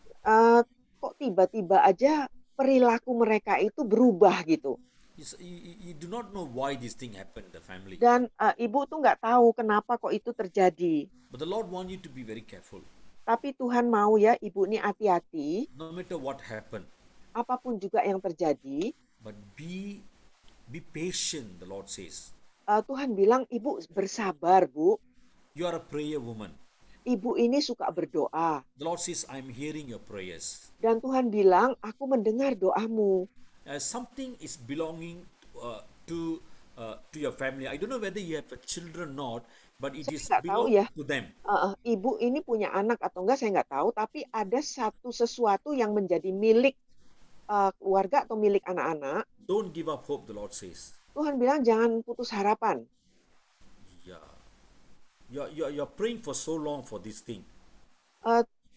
Kok tiba-tiba aja perilaku mereka itu berubah gitu. You do not know why this thing happened in the family. Dan ibu tuh nggak tahu kenapa kok itu terjadi. But the Lord wants you to be very careful. Tapi Tuhan mau ya ibu ini hati-hati. No matter what happened. Apapun juga yang terjadi. But be patient, the Lord says. Tuhan bilang, ibu bersabar, Bu. You are a prayer woman. Ibu ini suka berdoa. The Lord says, I'm hearing your prayers. Dan Tuhan bilang, aku mendengar doamu. Something is belonging to your family. I don't know whether you have children or not, but it is belong to them. Ibu ini punya anak atau enggak, saya nggak tahu. Tapi ada sesuatu yang menjadi milik keluarga atau milik anak-anak. Don't give up hope, the Lord says. Tuhan bilang, jangan putus harapan. You're praying for so long for this thing.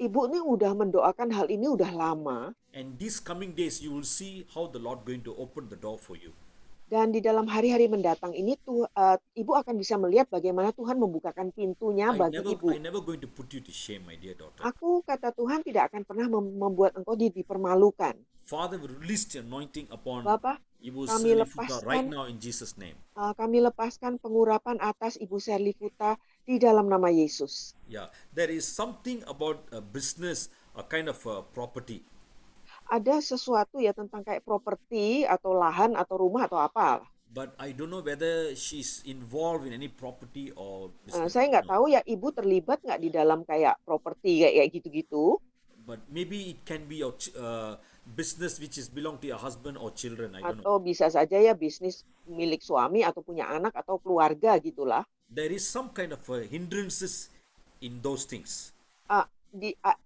Ibu ini udah mendoakan hal ini udah lama. And these coming days you will see how the Lord going to open the door for you. Dan di dalam hari-hari mendatang ini ibu akan bisa melihat bagaimana Tuhan membukakan pintunya bagi ibu. I never going to put you to shame, my dear daughter. Aku, kata Tuhan, tidak akan pernah membuat engkau dipermalukan. Father will release the anointing upon Bapak, Ibu kami Serlifuta right now in Jesus' name. Kami lepaskan pengurapan atas Ibu Serlifuta di dalam nama Yesus. Yeah, there is something about a business, a kind of a property. Ada sesuatu ya tentang kayak properti atau lahan atau rumah atau apa. But I don't know whether she's involved in any property or business. Saya nggak tahu ya ibu terlibat nggak di dalam kayak properti kayak gitu-gitu. But maybe it can be your business which is belong to your husband or children. I don't know. Atau bisa saja ya bisnis milik suami atau punya anak atau keluarga gitulah. There is some kind of hindrances in those things.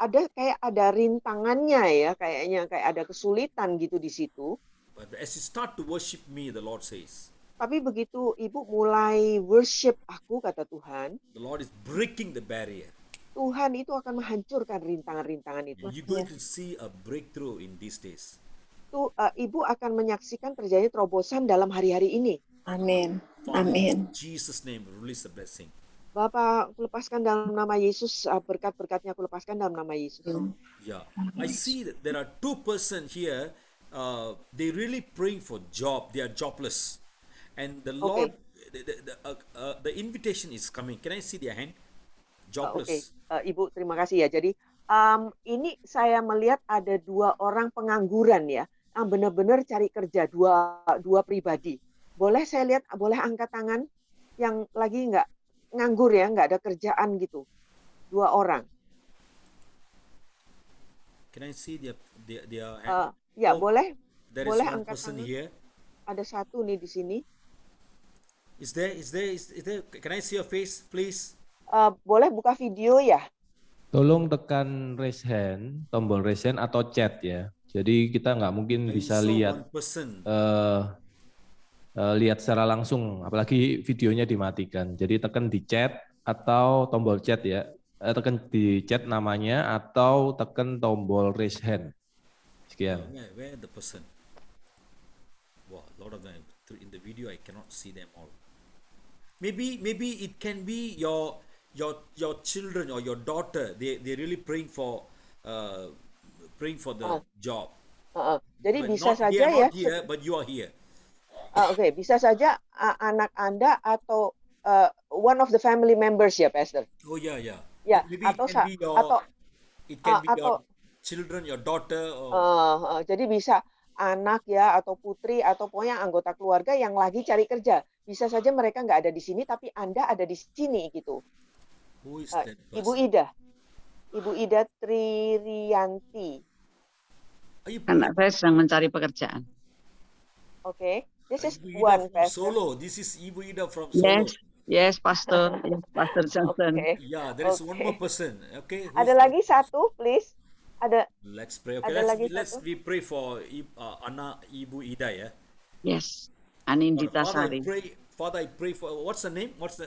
Ada rintangannya ya, kayaknya kayak ada kesulitan gitu di situ. But as you start to worship me, the Lord says. Tapi begitu ibu mulai worship aku, kata Tuhan, the Lord is breaking the barrier. Tuhan itu akan menghancurkan rintangan-rintangan itu. You're going to see a breakthrough in these days. Ibu akan menyaksikan terjadi terobosan dalam hari-hari ini. Amin. In Amin. Jesus' name, release the blessing. Bapak, aku lepaskan dalam nama Yesus, berkat-berkatnya aku lepaskan dalam nama Yesus. Yeah, I see that there are 2 persons here. They really praying for job. They are jobless, and the Lord, the invitation is coming. Can I see their hand? Jobless. Ibu, terima kasih ya. Jadi ini saya melihat ada 2 orang pengangguran ya, yang benar-benar cari kerja, dua pribadi. Boleh saya lihat, boleh angkat tangan yang lagi nggak nganggur ya, nggak ada kerjaan gitu. 2 orang. Can I see their hand? Ya, boleh. There boleh is one angkat person tangan. here. Ada 1 nih di sini. Is there? Can I see your face, please? Boleh buka video ya? Tolong tekan raise hand, tombol raise hand atau chat ya. Jadi kita nggak mungkin bisa lihat lihat secara langsung, apalagi videonya dimatikan. Jadi tekan di chat atau tombol chat ya. Tekan di chat namanya atau tekan tombol raise hand. Sekian. Where the person? Wow, a lot of them in the video. I cannot see them all. Maybe it can be your children or your daughter. They really praying for the job. Jadi But bisa saja they are ya. not here, but you are here. Oke, bisa saja anak Anda atau one of the family members ya, Pastor. Oh yeah. Ya, Maybe atau it can be your children, your daughter. Jadi bisa anak ya atau putri atau pokoknya anggota keluarga yang lagi cari kerja. Bisa saja mereka nggak ada di sini, tapi Anda ada di sini gitu. Who is that person? Ibu Ida Tririanti. Anak saya sedang mencari pekerjaan. Oke, this is Ibu Ida one from Pastor. Solo. This is Ibu Ida from Solo. Yes, Pastor. Yes, Pastor Johnson. Oke. Yeah, there is one more person. Okay. Ada lagi 1, please. Ada. Let's pray. Okay, Ada lagi we pray for Anna Ibu Ida ya. Yes. Anindita Sari. Father, I pray for what's the name? What's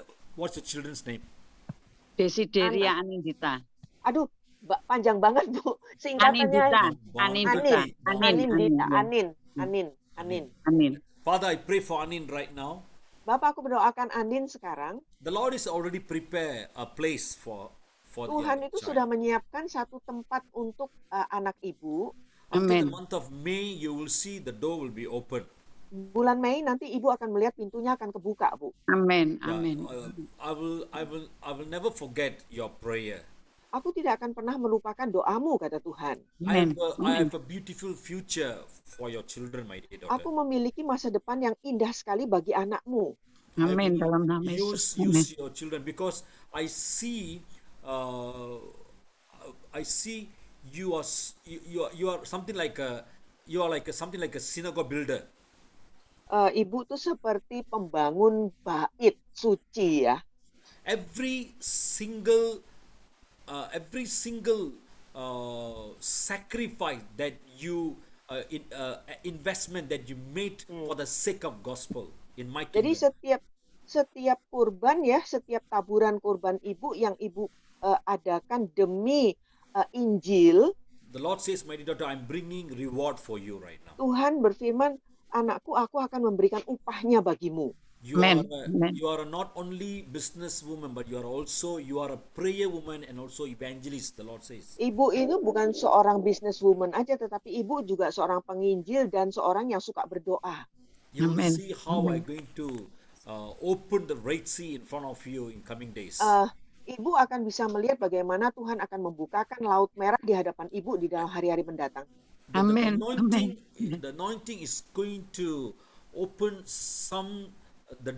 the children's name? Desideria Anindita. Aduh, panjang banget Bu. Singkatannya Anin. Father, I pray for Anin right now. Bapak, aku mendoakan Anin sekarang. The Lord is already prepared a place for for Tuhan your itu child. sudah menyiapkan satu tempat untuk anak ibu. After the Amen. month of May, you will see the door will be open. Bulan Mei nanti ibu akan melihat pintunya akan kebuka, Bu. Amen. Yeah, Amen. I will never forget your prayer. Aku tidak akan pernah melupakan doamu, kata Tuhan. Amen. I have a beautiful future for your children, my dear daughter. Aku memiliki masa depan yang indah sekali bagi anakmu. Amin. I will Dalam nama Yesus. Amen. use your children because I see you are something like something like a synagogue builder. Ibu tuh seperti pembangun bait suci ya. Every single sacrifice that you investment that you made for the sake of gospel in my Jadi kingdom. setiap kurban ya, setiap taburan kurban ibu yang ibu adakan demi Injil, The Lord says, my dear daughter, I'm bringing reward for you right now. Tuhan berfirman, anakku, aku akan memberikan upahnya bagimu. Amen. Amen. You are not only businesswoman, but you are a prayer woman and also evangelist, the Lord says. Ibu itu bukan seorang businesswoman aja, tetapi ibu juga seorang penginjil dan seorang yang suka berdoa. You will Amen. see how I'm going to open the Red Sea in front of you in coming days. Ibu akan bisa melihat bagaimana Tuhan akan membukakan laut merah di hadapan ibu di dalam hari-hari mendatang. Amen. The anointing is going to open certain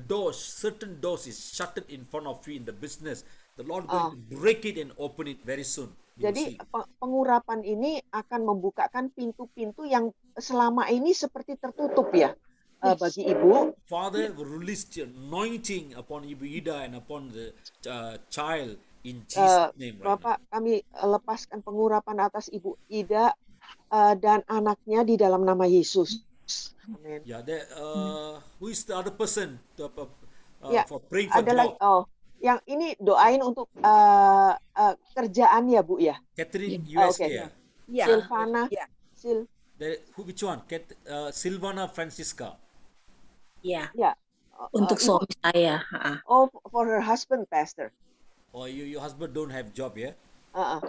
doors is shut in front of you in the business. The Lord going to break it and open it very soon. You will Jadi see. pengurapan ini akan membukakan pintu-pintu yang selama ini seperti tertutup ya bagi ibu. Father will release your anointing upon Ibu Ida and upon the child in Jesus' name right now. Bapak, kami lepaskan pengurapan atas Ibu Ida dan anaknya di dalam nama Yesus. Amin. Yeah, who is the other person Ya, for praying for ada lagi. job? Yang ini doain untuk kerjaan ya Bu ya. Catherine, Oke. USA. Yeah. Silvana. Yeah. Which one? Silvana Francisca. Yeah. Ya. Untuk Ibu, suami saya. for her husband, Pastor. Or your husband don't have job, yeah? Uh-uh.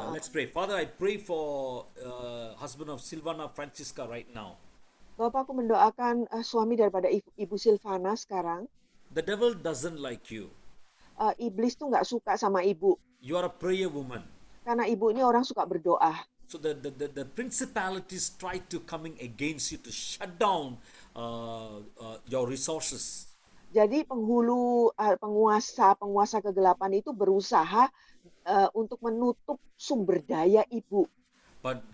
Let's pray. Father, I pray for husband of Silvana Francisca right now. Bapak, aku mendoakan suami daripada Ibu Silvana sekarang. The devil doesn't like you. Iblis tuh nggak suka sama ibu You are a prayer woman. karena ibu ini orang suka berdoa. So the principalities try to coming against you to shut down your resources. Jadi penguasa kegelapan itu berusaha untuk menutup sumber daya ibu. But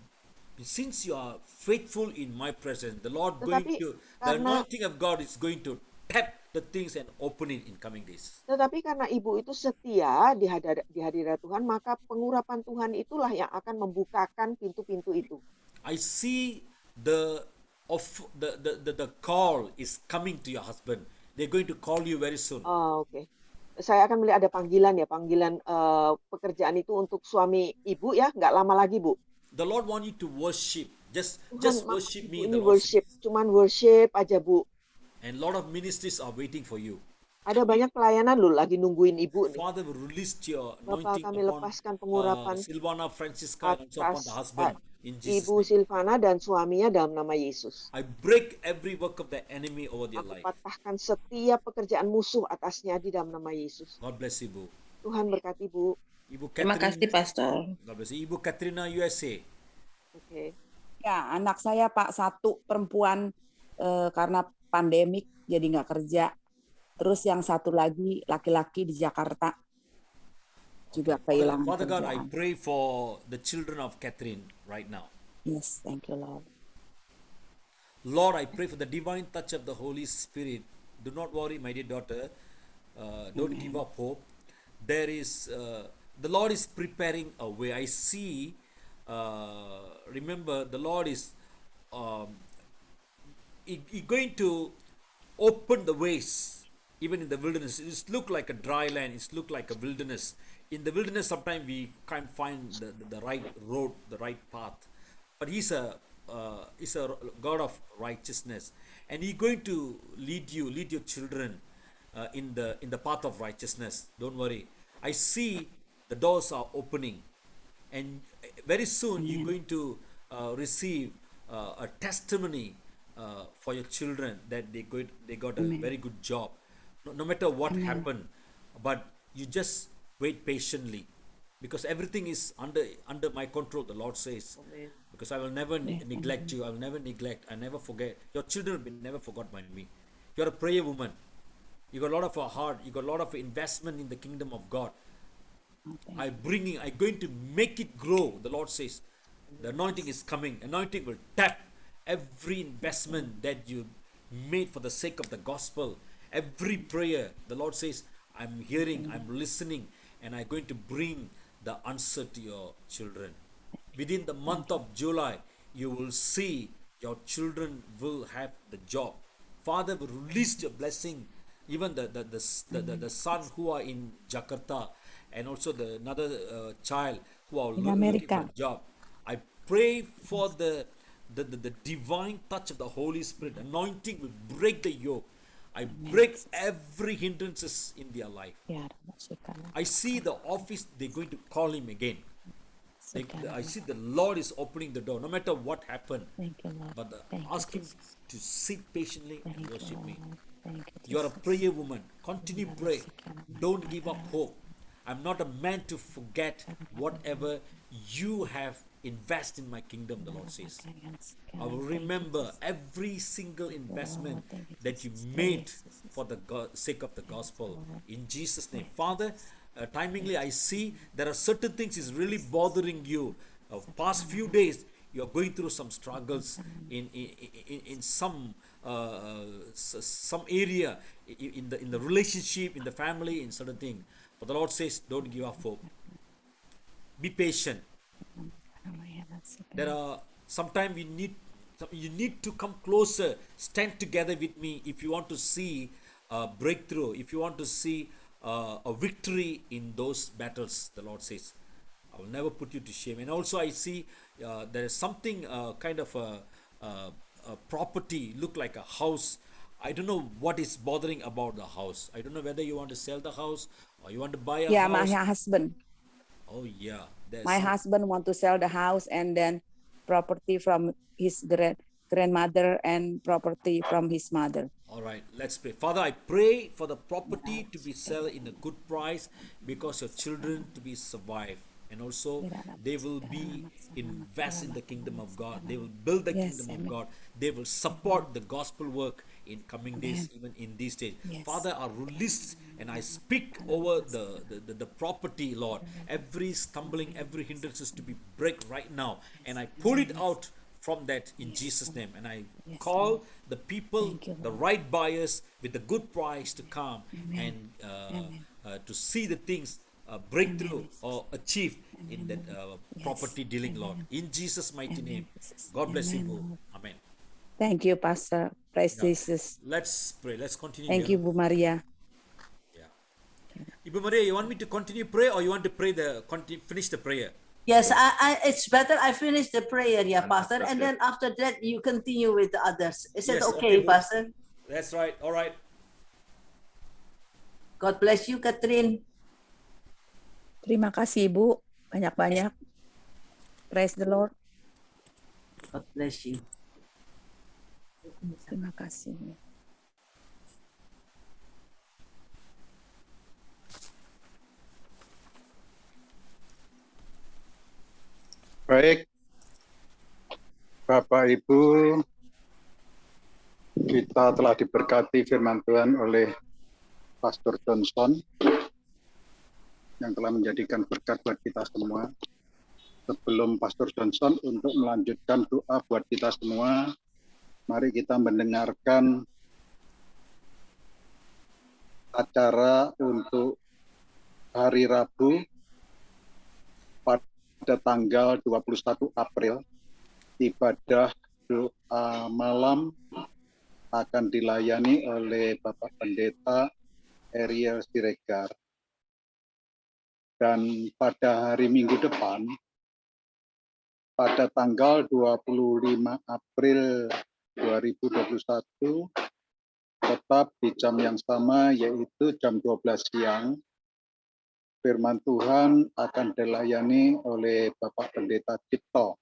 since you are faithful in my presence, the Tetapi the karena- anointing of God is going to tap the things and open it in coming days. Tetapi karena ibu itu setia di hadirat Tuhan, maka pengurapan Tuhan itulah yang akan membukakan pintu-pintu itu. I see the call is coming to your husband. They're going to call you very soon. Oke. Saya akan melihat ada panggilan pekerjaan itu untuk suami ibu ya, nggak lama lagi Bu. The Lord want you to worship. Just Tuhan worship me ini in the Lord. worship, cuman worship aja Bu. And a lot of ministries are waiting for you. Ada banyak pelayanan loh lagi nungguin ibu nih. Father will release your Bapak, anointing kami upon lepaskan pengurapan Silvana Francisca and also upon atas the husband in Jesus' Ibu name. Silvana dan suaminya dalam nama Yesus. I break every work of the enemy over their Aku life. patahkan setiap pekerjaan musuh atasnya di dalam nama Yesus. God bless you, Bu. Tuhan berkati Bu. Ibu Terima kasih, Catherine, Pastor. God bless you. Ibu Katrina, USA. Oke. Ya, anak saya Pak satu perempuan karena pandemik jadi nggak kerja. Terus yang satu lagi laki-laki di Jakarta juga kehilangan Father God, I kerjaan. pray for the children of Catherine right now. Yes, thank you Lord. Lord, I pray for the divine touch of the Holy Spirit. Do not worry, my dear daughter. Don't give up hope. There is the Lord is preparing a way. I see. Remember, the Lord is going to open the ways, even in the wilderness. It look like a dry land. It look like a wilderness. In the wilderness, sometimes we can't find the right road, the right path. But He's a God of righteousness, and He's going to lead your children in the path of righteousness. Don't worry. I see the doors are opening, and very soon you're going to receive a testimony for your children that they got a very good job. No matter what happened, but you just wait patiently, because everything is under my control, the Lord says. Because I will never neglect you. I will never neglect. I never forget. Your children will be never forgot by me. You're a prayer woman. You got a lot of a heart. You got a lot of investment in the kingdom of God. I'm going to make it grow. The Lord says, the anointing is coming. Anointing will tap every investment that you made for the sake of the gospel. Every prayer, the Lord says, I'm hearing, I'm listening, and I'm going to bring the answer to your children. Within the month of July, you will see your children will have the job. Father will release your blessing. Even the son who are in Jakarta, and also another child who are looking for a job. I pray for the divine touch of the Holy Spirit. Anointing will break the yoke. I break every hindrances in their life. I see the office, they're going to call him again. I see the Lord is opening the door, no matter what happened. But ask him to sit patiently and worship me. You are a prayer woman. Continue pray. Don't give up hope. I'm not a man to forget whatever you have invest in my kingdom, the Lord says. I will remember every single investment that you made for the sake of the gospel. In Jesus' name. Father, timingly I see there are certain things is really bothering you. Past few days, you're going through some struggles in some area, in the relationship, in the family, in certain thing. But the Lord says, don't give up hope. Be patient. There are sometimes you need to come closer, stand together with me if you want to see a breakthrough, if you want to see a victory in those battles. The Lord says, I will never put you to shame. And also I see there is something kind of a property, look like a house. I don't know what is bothering about the house. I don't know whether you want to sell the house or you want to buy a house. My husband. Oh yeah. My husband want to sell the house, and then property from his grandmother and property from his mother. All right, let's pray. Father, I pray for the property to be sold in a good price, because your children to be survive, and also they will be invest in the kingdom of God. They will build the kingdom of God. They will support the gospel work in coming days, even in these days. Father, I release and I speak over the property, Lord. Every stumbling, every hindrances to be break right now, and I pull it out from that in Jesus' name. And I call the people, the right buyers with the good price to come and to see the things breakthrough or achieve in that property dealing, Lord. In Jesus' mighty name. God bless you. Amen. Thank you, Pastor. Praise Jesus. Let's pray. Let's continue. Thank you, Bu Maria. Yeah. Ibu Maria, you want me to continue pray, or you want to pray finish the prayer? Yes, it's better I finish the prayer, Pastor, and then after that you continue with the others. Is it okay, Pastor? That's right. All right. God bless you, Catherine. Terima kasih, Bu. Banyak-banyak. Praise the Lord. God bless you. Terima kasih. Baik, Bapak Ibu, kita telah diberkati firman Tuhan oleh Pastor Johnson yang telah menjadikan berkat buat kita semua. Sebelum Pastor Johnson untuk melanjutkan doa buat kita semua, mari kita mendengarkan acara untuk hari Rabu pada tanggal 21 April. Ibadah doa malam akan dilayani oleh Bapak Pendeta Ariel Siregar. Dan pada hari Minggu depan, pada tanggal 25 April 2021, tetap di jam yang sama, yaitu jam 12 siang, firman Tuhan akan dilayani oleh Bapak Pendeta Cipto.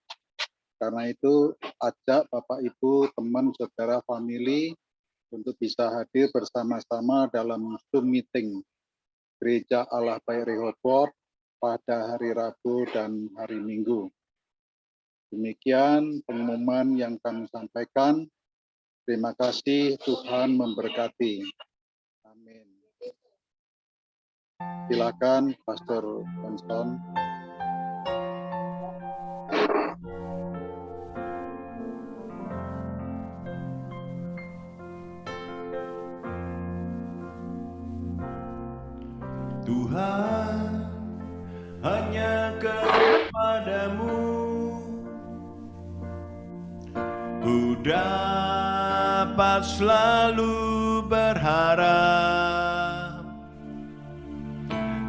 Karena itu ajak Bapak Ibu, teman, saudara, family untuk bisa hadir bersama-sama dalam Zoom meeting Gereja Allah Baik Rehoboth pada hari Rabu dan hari Minggu. Demikian pengumuman yang kami sampaikan. Terima kasih, Tuhan memberkati. Amin. Silakan Pastor Johnson. Tuhan, hanya kepadamu ku dapat selalu berharap.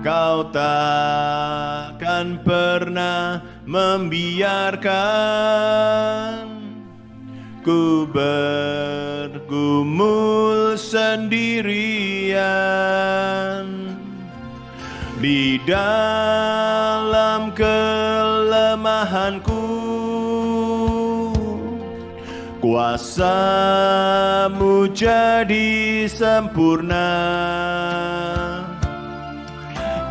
Kau takkan pernah membiarkan ku bergumul sendirian. Di dalam kelemahanku, kuasa-Mu jadi sempurna.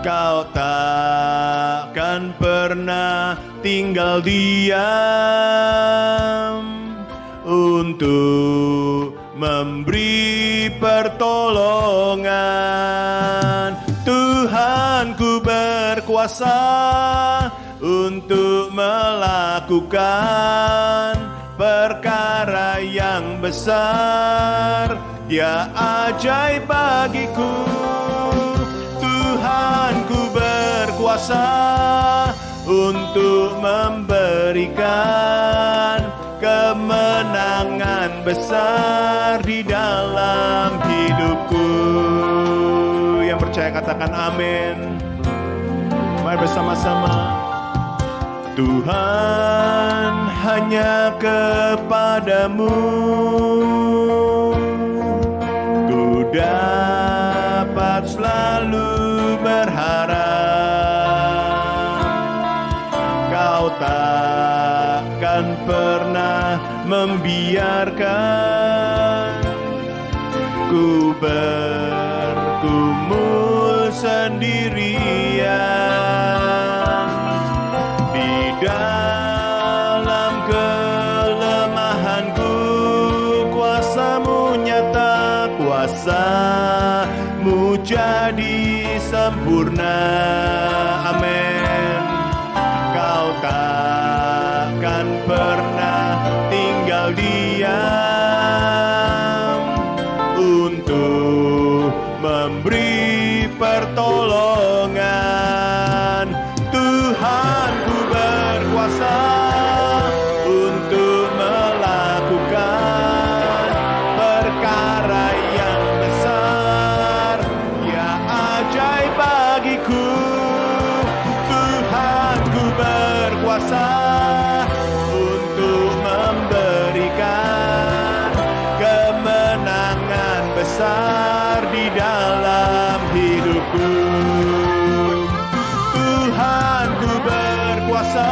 Kau takkan pernah tinggal diam untuk memberi pertolongan. Tuhan, ku berkuasa untuk melakukan perkara yang besar. Dia ajaib bagiku. Tuhan, ku berkuasa untuk memberikan kemenangan besar di dalam hidupku. Yang percaya katakan amin. Mari bersama-sama. Tuhan, hanya kepadamu ku dapat selalu berharap. Kau takkan pernah membiarkan ku bergumul sendirian. Di dalam kelemahanku, kuasa-Mu nyata, kuasa-Mu jadi sempurna. Amin. Kau takkan pernah tinggal diam untuk memberi pertolongan. Tuhan, ku berkuasa untuk melakukan perkara yang besar. Ya ajaib bagiku. Tuhan, ku berkuasa untuk memberikan kemenangan besar di dalam hidupku. Tuhan, ku berkuasa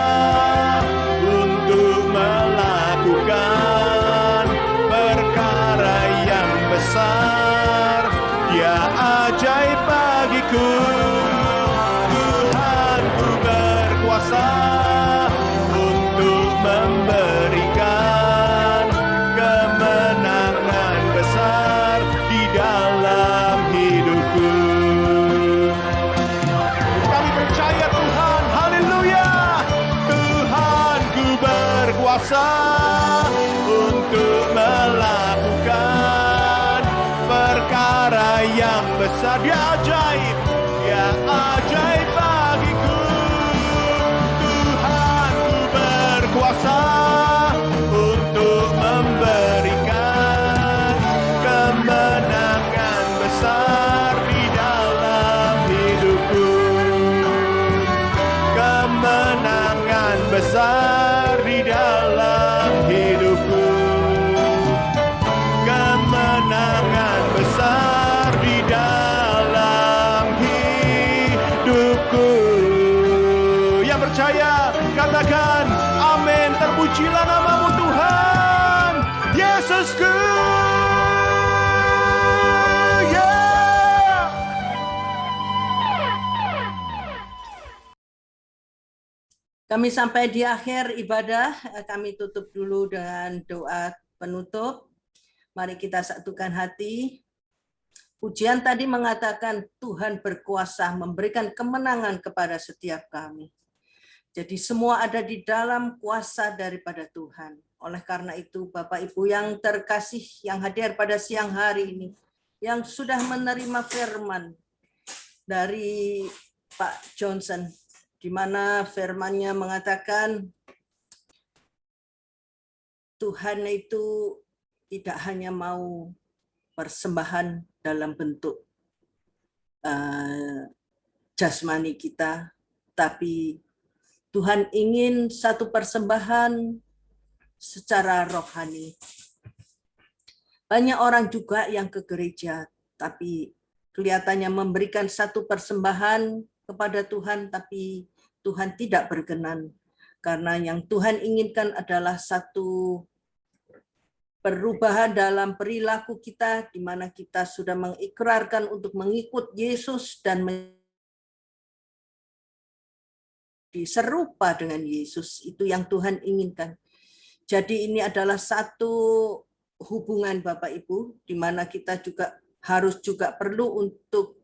untuk melakukan perkara yang besar. Ya ajaib bagiku. Tuhan, ku berkuasa untuk memberikan kemenangan besar di dalam hidupku. Kami percaya Tuhan, haleluya. Tuhan, ku berkuasa untuk melakukan perkara yang besar. Dia ajaib, dia ajaib bagiku. Tuhan, ku berkuasa untuk memberikan kemenangan besar di dalam hidupku. Kemenangan besar di dalam hidupku. Kemenangan besar di dalam hidupku. katakan amin. Terpujilah namamu Tuhan. Yesusku. Yeah. Kami sampai di akhir ibadah, kami tutup dulu dengan doa penutup. Mari kita satukan hati. Pujian tadi mengatakan Tuhan berkuasa memberikan kemenangan kepada setiap kami. Jadi semua ada di dalam kuasa daripada Tuhan. Oleh karena itu Bapak Ibu yang terkasih yang hadir pada siang hari ini, yang sudah menerima firman dari Pak Johnson, di mana firman-Nya mengatakan Tuhan itu tidak hanya mau persembahan dalam bentuk jasmani kita, tapi Tuhan ingin satu persembahan secara rohani. Banyak orang juga yang ke gereja, tapi kelihatannya memberikan satu persembahan kepada Tuhan, tapi Tuhan tidak berkenan. Karena yang Tuhan inginkan adalah satu perubahan dalam perilaku kita, di mana kita sudah mengikrarkan untuk mengikut Yesus dan serupa dengan Yesus. Itu yang Tuhan inginkan. Jadi ini adalah satu hubungan Bapak Ibu, di mana kita juga harus juga perlu untuk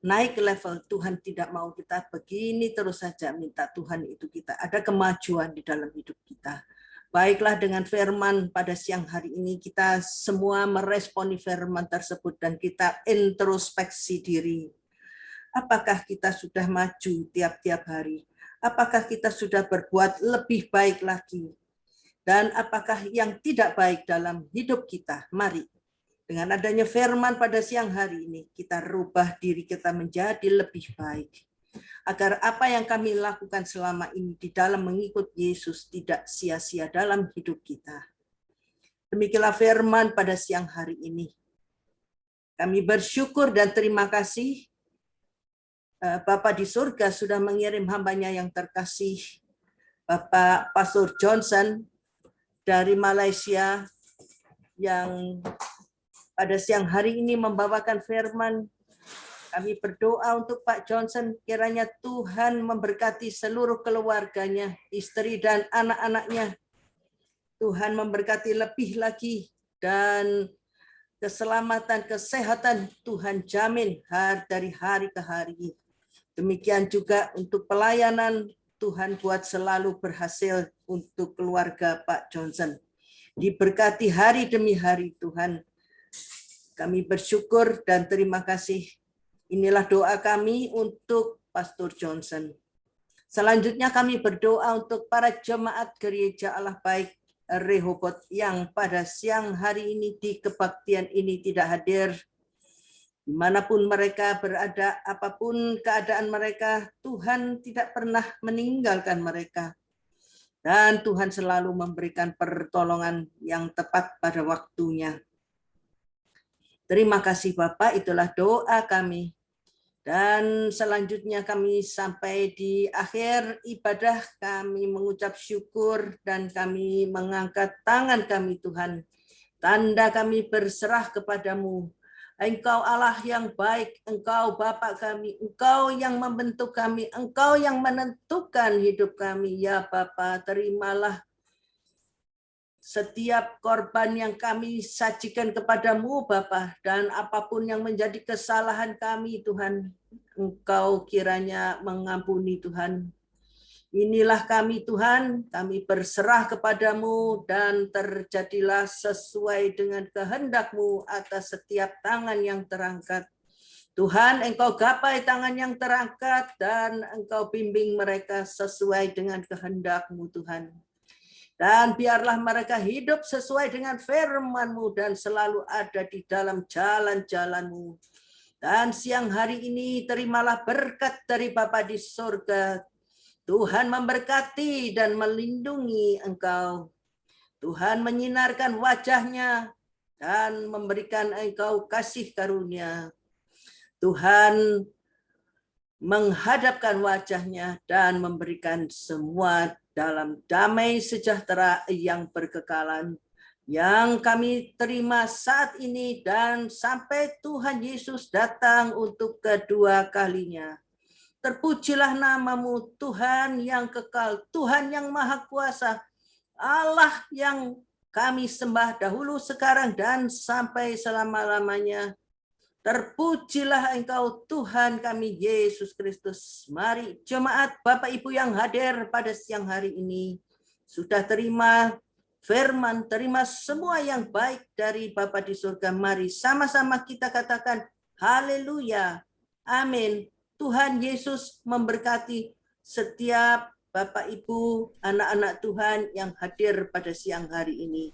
naik level. Tuhan tidak mau kita begini terus saja, minta Tuhan itu kita ada kemajuan di dalam hidup kita. Baiklah, dengan firman pada siang hari ini kita semua meresponi firman tersebut dan kita introspeksi diri. Apakah kita sudah maju tiap-tiap hari? Apakah kita sudah berbuat lebih baik lagi? Dan apakah yang tidak baik dalam hidup kita? Mari, dengan adanya firman pada siang hari ini, kita rubah diri kita menjadi lebih baik. Agar apa yang kami lakukan selama ini di dalam mengikut Yesus tidak sia-sia dalam hidup kita. Demikianlah firman pada siang hari ini. Kami bersyukur dan terima kasih Bapa di surga sudah mengirim hambanya yang terkasih, Bapak Pastor Johnson dari Malaysia, yang pada siang hari ini membawakan firman. Kami berdoa untuk Pak Johnson, kiranya Tuhan memberkati seluruh keluarganya, istri dan anak-anaknya. Tuhan memberkati lebih lagi, dan keselamatan, kesehatan Tuhan jamin dari hari ke hari. Demikian juga untuk pelayanan, Tuhan buat selalu berhasil untuk keluarga Pak Johnson. Diberkati hari demi hari Tuhan. Kami bersyukur dan terima kasih. Inilah doa kami untuk Pastor Johnson. Selanjutnya kami berdoa untuk para jemaat Gereja Allah Baik Rehoboth yang pada siang hari ini di kebaktian ini tidak hadir. Dimanapun mereka berada, apapun keadaan mereka, Tuhan tidak pernah meninggalkan mereka. Dan Tuhan selalu memberikan pertolongan yang tepat pada waktunya. Terima kasih Bapak, itulah doa kami. Dan selanjutnya kami sampai di akhir ibadah, kami mengucap syukur dan kami mengangkat tangan kami Tuhan. Tanda kami berserah kepadamu. Engkau Allah yang baik, Engkau Bapa kami, Engkau yang membentuk kami, Engkau yang menentukan hidup kami. Ya Bapa, terimalah setiap korban yang kami sajikan kepadamu Bapa, dan apapun yang menjadi kesalahan kami Tuhan, Engkau kiranya mengampuni Tuhan. Inilah kami Tuhan, kami berserah kepadamu dan terjadilah sesuai dengan kehendak-Mu atas setiap tangan yang terangkat. Tuhan, Engkau gapai tangan yang terangkat dan Engkau bimbing mereka sesuai dengan kehendak-Mu Tuhan. Dan biarlah mereka hidup sesuai dengan firman-Mu dan selalu ada di dalam jalan-jalan-Mu. Dan siang hari ini terimalah berkat dari Bapa di surga. Tuhan memberkati dan melindungi engkau. Tuhan menyinarkan wajah-Nya dan memberikan engkau kasih karunia. Tuhan menghadapkan wajahnya dan memberikan semua dalam damai sejahtera yang berkekalan yang kami terima saat ini dan sampai Tuhan Yesus datang untuk kedua kalinya. Terpujilah namamu Tuhan yang kekal, Tuhan yang maha kuasa, Allah yang kami sembah dahulu, sekarang, dan sampai selama-lamanya. Terpujilah Engkau Tuhan kami Yesus Kristus. Mari jemaat Bapak Ibu yang hadir pada siang hari ini, sudah terima firman, terima semua yang baik dari Bapa di surga. Mari sama-sama kita katakan haleluya, amin. Tuhan Yesus memberkati setiap Bapak Ibu, anak-anak Tuhan yang hadir pada siang hari ini.